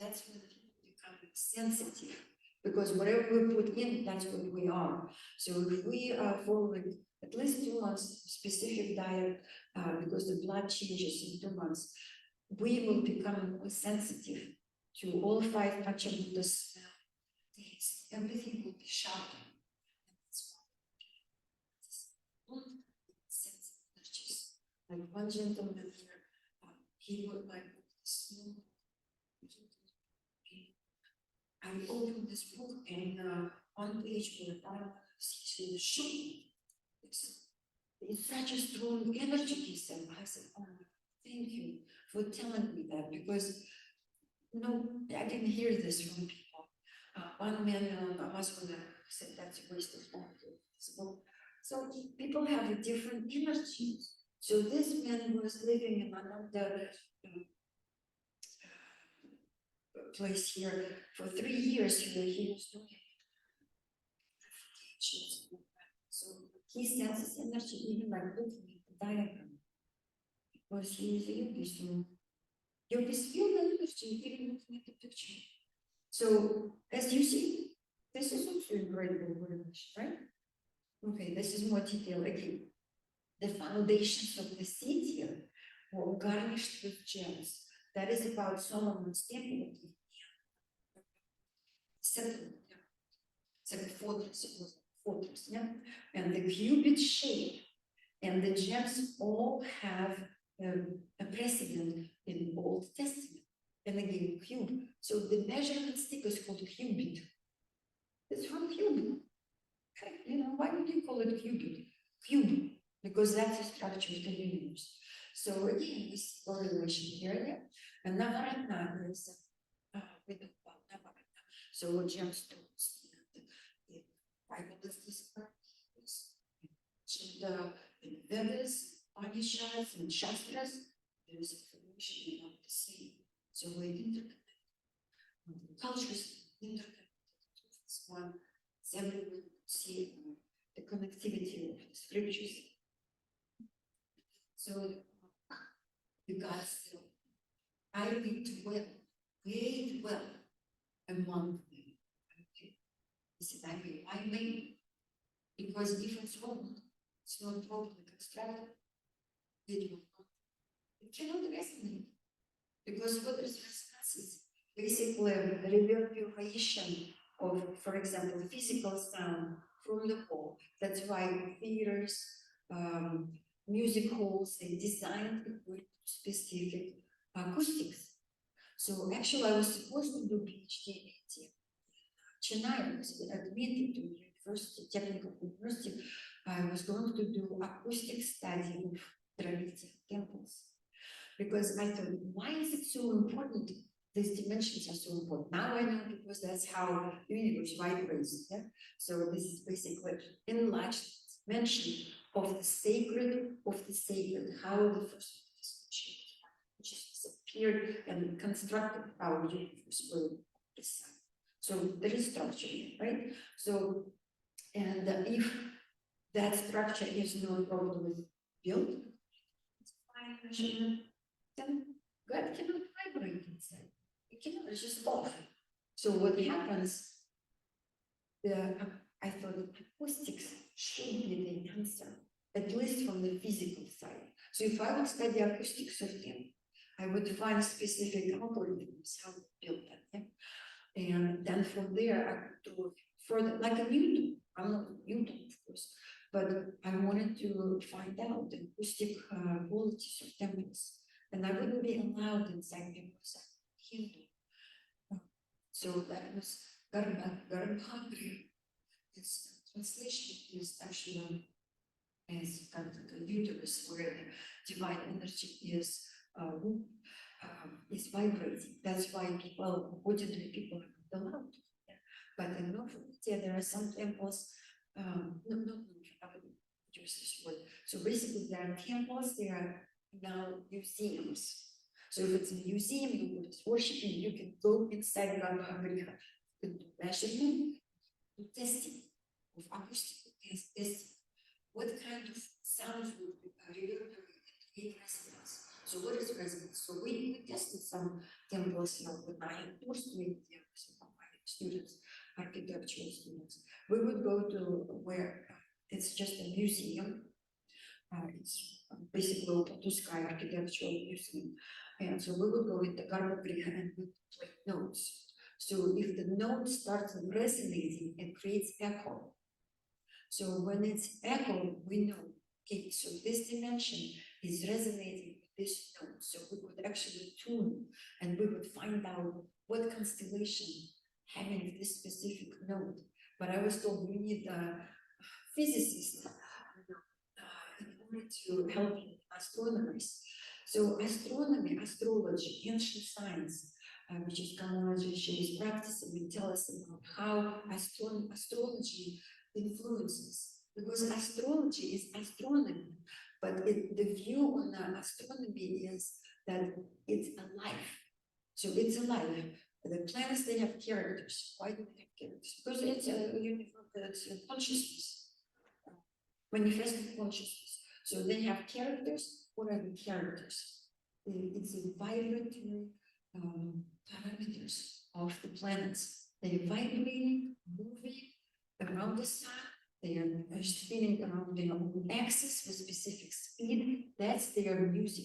that's when people become sensitive. Because whatever we put in, that's what we are. So if we are following at least 2 months specific diet, because the blood changes in 2 months, we will become more sensitive to all 5 Panchabhutas. Everything will be sharper. Sense energies. Like one gentleman here, he would like small. I opened this book and on page where I see the show. It's such a strong energy, he said. I said, oh, thank you for telling me that because no, I didn't hear this from people. One man on Amazon said that's a waste of time. So people have a different energy. So this man was living in another place here for 3 years. He was doing so he senses energy even by looking at the diagram because he is a yogi. So yogis feel the energy even looking at the picture. So as you see, this is also incredible correlation, right? Okay, this is more detail again. The foundations of the city were garnished with gems. That is about Solomon's temple. It's like a fortress, it was a fortress, yeah? And the cubit shape and the gems all have a precedent in the Old Testament. And again, cube. So the measurement stick is called cubit. It's from cubit. Okay, you know, why would you call it cubit? Cube, because that's the structure of the universe. So again, this correlation here, and Navaratna is we know about Navaratna. So gemstones, the Bible is described in Vedas, Upanishads, and Shastras, there is information about the same. So we interconnect. Cultures interconnected. This one, everyone could see the connectivity of the scriptures. So the gods still, I create well among them. Okay. He said, I made because different problem, it's not properly constructed. It cannot resonate because what is resonance is basically a reverberation of, for example, physical sound from the whole. That's why theaters, music halls, they designed with specific acoustics. So actually, I was supposed to do PhD in Chennai. I was admitted to university, technical university. I was going to do acoustic study of Dravidian temples because I thought, why is it so important? These dimensions are so important. Now I know because that's how the universe vibrates. Yeah? So this is basically enlarged dimension of the sacred, how the first which disappeared and constructed our universe will decide. So there is structure, right? So, and if that structure is not properly built, then God cannot vibrate inside. It cannot, it's just off. So what happens, I thought acoustics should be the answer, at least from the physical side. So if I would study acoustics of them, I would find specific algorithms how to build that. Yeah? And then from there, I could do further, like a Newton. I'm not Newton, of course, but I wanted to find out the acoustic qualities of temples. And I wouldn't be allowed inside because I'm Hindu. So that was Garbhagriha. This translation is actually as kind of like a uterus where the divine energy is vibrating. That's why people, ordinary people, are not allowed to. Yeah. But in North India, there are some temples. I wouldn't use this word. So basically, there are temples. There are now museums. So if it's a museum, you could worship, you can go inside Garbhagriha, you can do measurement, do testing of acoustic testing. What kind of sounds would reverberate resonance? So what is resonance? So we tested some temples with my course with some of my students, architectural students. We would go to where it's just a museum. It's basically open to sky architectural museum. And so we would go with the Garbhagriha and we play notes. So if the note starts resonating, it creates echo. So when it's echo, we know, okay, so this dimension is resonating with this note. So we could actually tune and we would find out what constellation having this specific note. But I was told we need a physicist in order to help astronomers. So astronomy, astrology, ancient science, which is cosmology, shows practice and will tell us about how astrology influences. Because astrology is astronomy, but the view on astronomy is that it's alive. So it's alive. The planets, they have characters. Why do they have characters? Because it's a consciousness, manifested consciousness. So they have characters. What are the characters? It's a vibratory parameters of the planets. They are vibrating, moving around the sun. They are spinning around their own axis with specific speed. That's their music,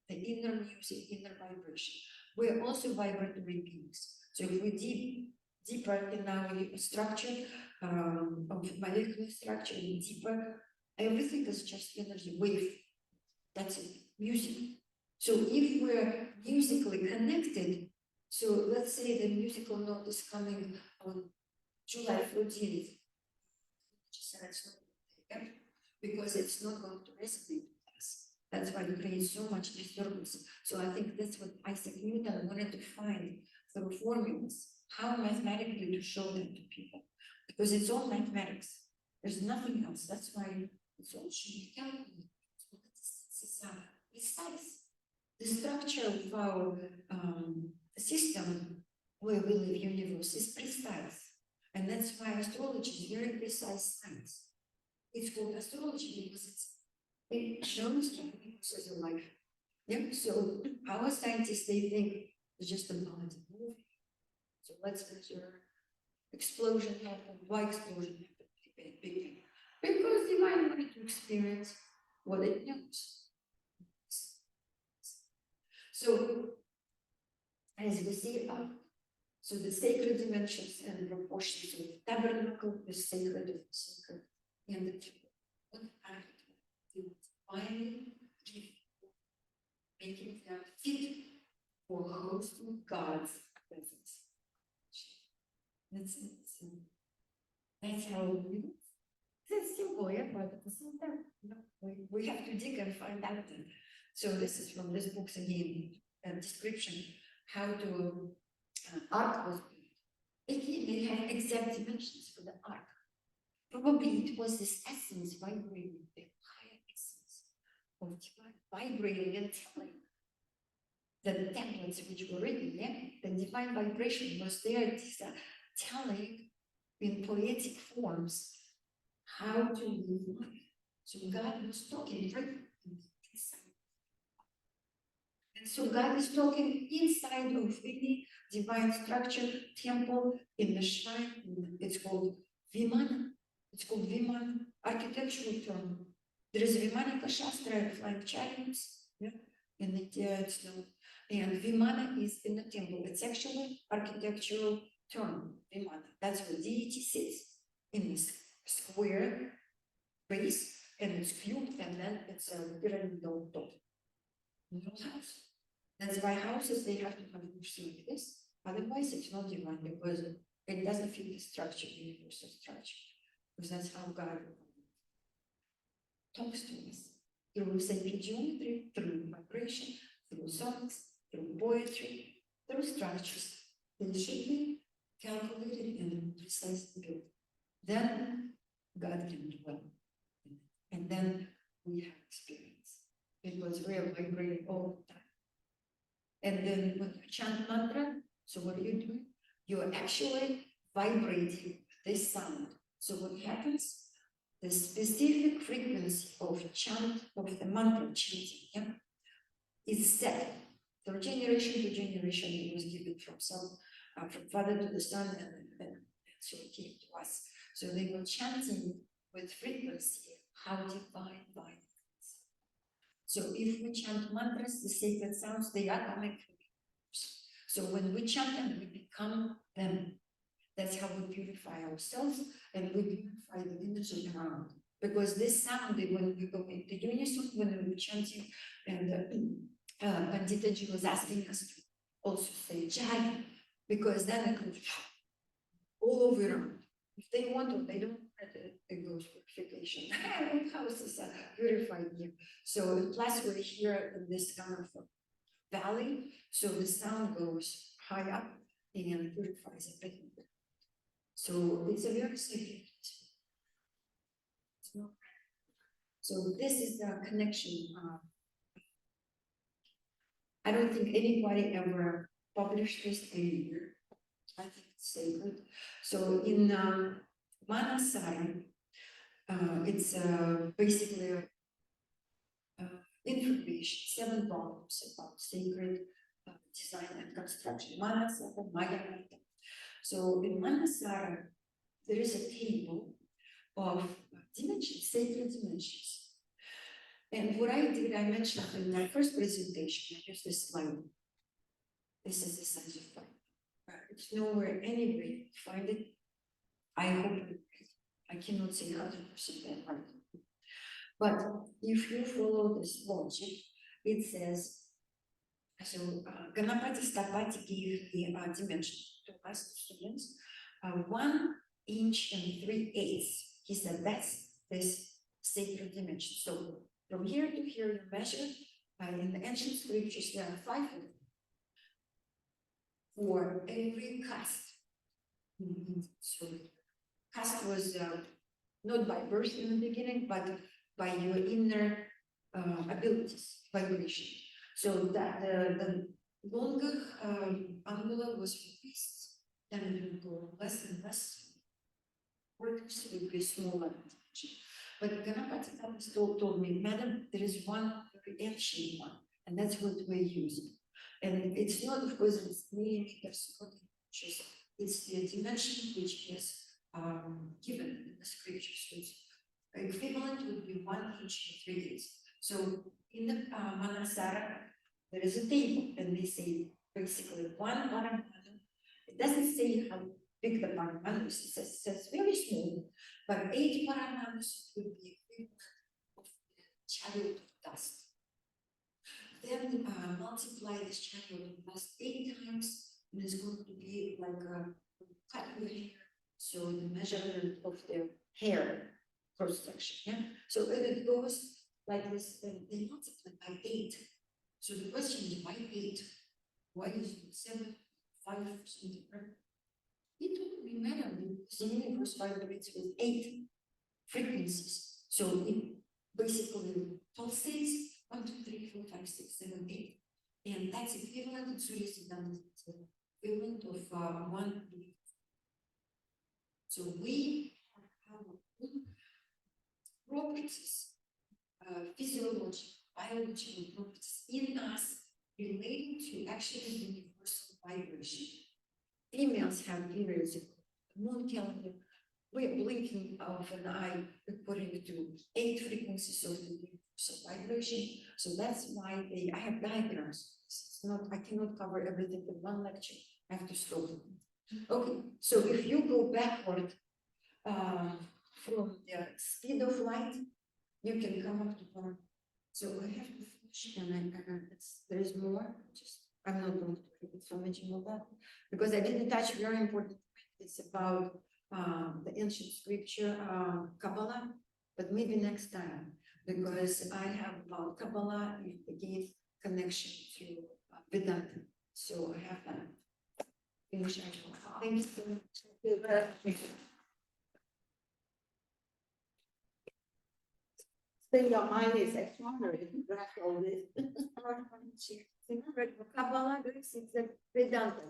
the inner music, inner vibration. We're also vibratory beings. So if we deeper in our structure of molecular structure, deeper, everything is just energy wave. That's it, music. So if we're musically connected, so let's say the musical note is coming on July 14th, because it's not going to resonate with us. That's why it creates so much disturbance. So I think that's what Isaac Newton wanted to find through formulas, how mathematically to show them to people, because it's all mathematics. There's nothing else. That's why it's all should be calculated. So it's precise. The structure of our system where we live, universe, is precise. And that's why astrology is very precise science. It's called astrology because it shows the universe of life. Yeah, so our scientists, they think it's just a movie. So let's measure explosion happened, why explosion happened, big bang. Because the mind wanted to experience what it knows. So as we see so the sacred dimensions and proportions of the tabernacle, the sacred of the sacred, and the temple. What are the finally making them fit for hosting God's presence. That's it. That's how we do. It's simple, yeah, but at the same time, we have to dig and find out. So this is from this book's again description how to art was built. Again, they have exact dimensions for the art. Probably it was this essence vibrating, the higher essence of divine vibrating and telling the tablets which were written, yeah, the divine vibration was there, telling in poetic forms how to live life. So God was talking right inside. And so God is talking inside of any divine structure, temple, in the shrine. It's called Vimana. It's called Vimana, architectural term. There is Vimanika Shastra, flying chariots, yeah, in India, it's known. And Vimana is in the temple. It's actually architectural term, Vimana. That's where deity sits in this square base, and it's cubed, and then it's a pyramidal top. Little house. That's why houses, they have to have roofs like this. Otherwise, it's not divine because it doesn't fit the structure, the universal structure. Because that's how God talks to us through sacred geometry, through vibration, through songs, through poetry, through structures. They should be calculated and precisely built. Then God can dwell. And then we have experience. Because we are vibrating all the time. And then when you chant mantra, so what are you doing? You're actually vibrating this sound. So what happens? The specific frequency of chant of the mantra chanting, yeah, is set from generation to generation. It was given from from father to the son, and so it came to us. So they were chanting with frequency how divine is. So if we chant mantras, the sacred sounds, they are coming from us. So when we chant them, we become them. That's how we purify ourselves and we purify the energy around. Because this sound, when we go into unison, when we were chanting, and Panditaji was asking us to also say Jai, because then it goes all over around. If they want to, they don't, it goes purification. Houses are purified here. So plus we're here in this kind of valley, so the sound goes high up and purifies everything. So it's a very sacred. So this is the connection. I don't think anybody ever published this anywhere. I think it's sacred. So in Manasara, it's basically information, 7 volumes about sacred design and construction. Manasara, Maya. So in Manasara, there is a table of dimensions, sacred dimensions. And what I did, I mentioned in my first presentation, I used this slide. This is the size of fire. It's nowhere anywhere you find it. I hope I cannot say 100% that right. But if you follow this logic, it says, so Ganapati Stapati gave the dimension to us students, 1 inch and 3/8. He said that's this sacred dimension. So From here to here, you measure. In the ancient scriptures, there are 5 of them for every caste. So caste was not by birth in the beginning, but by your inner abilities, vibration. So that the longer angula was for priests, then it would go less and less. Workers would be smaller. But Ganapati told me, Madam, there is one very ancient one, and that's what we're using. And it's not because it's millimeters, it's the dimension which is given in the scriptures. So it's equivalent would be 1 inch and 3 inches. So in the Manasara, there is a table, and they say basically 1 paramandu. It doesn't say how big the paramandu is, it says very small, but 8 paramandus would be equivalent of the chariot of dust. Then multiply this chariot of dust 8 times, and it's going to be like a cut your hair. So the measurement of the hair cross section. Yeah. So it goes like this, and they multiply by 8. So the question is, why 8? Why is it 7, 5, something? It would be better because the universe vibrates with 8 frequencies. So it basically 12 states, 1, 2, 3, 4, 5, 6, 7, 8. And that's equivalent to equivalent of 1. So we have our own properties, physiology, biological properties in us relating to actually universal vibration. Females have periods of moon calendar. We're blinking of an eye according to 8 frequencies of the universal vibration. So that's why I have diagrams. It's not, I cannot cover everything in one lecture. I have to stop. Okay, so if you go backward from the speed of light, you can come up to 1. So I have to finish, and there is more. I'm not going to repeat so much of that because I didn't touch very important point. It's about the ancient scripture, Kabbalah, but maybe next time, because I have about Kabbalah, it gave connection to Vedanta. So I have that. Finish. Thank you so much. Then your mind is extraordinary. You have all this. Kabbalah, it's the Vedanta.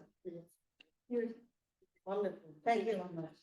Wonderful. Thank you very much.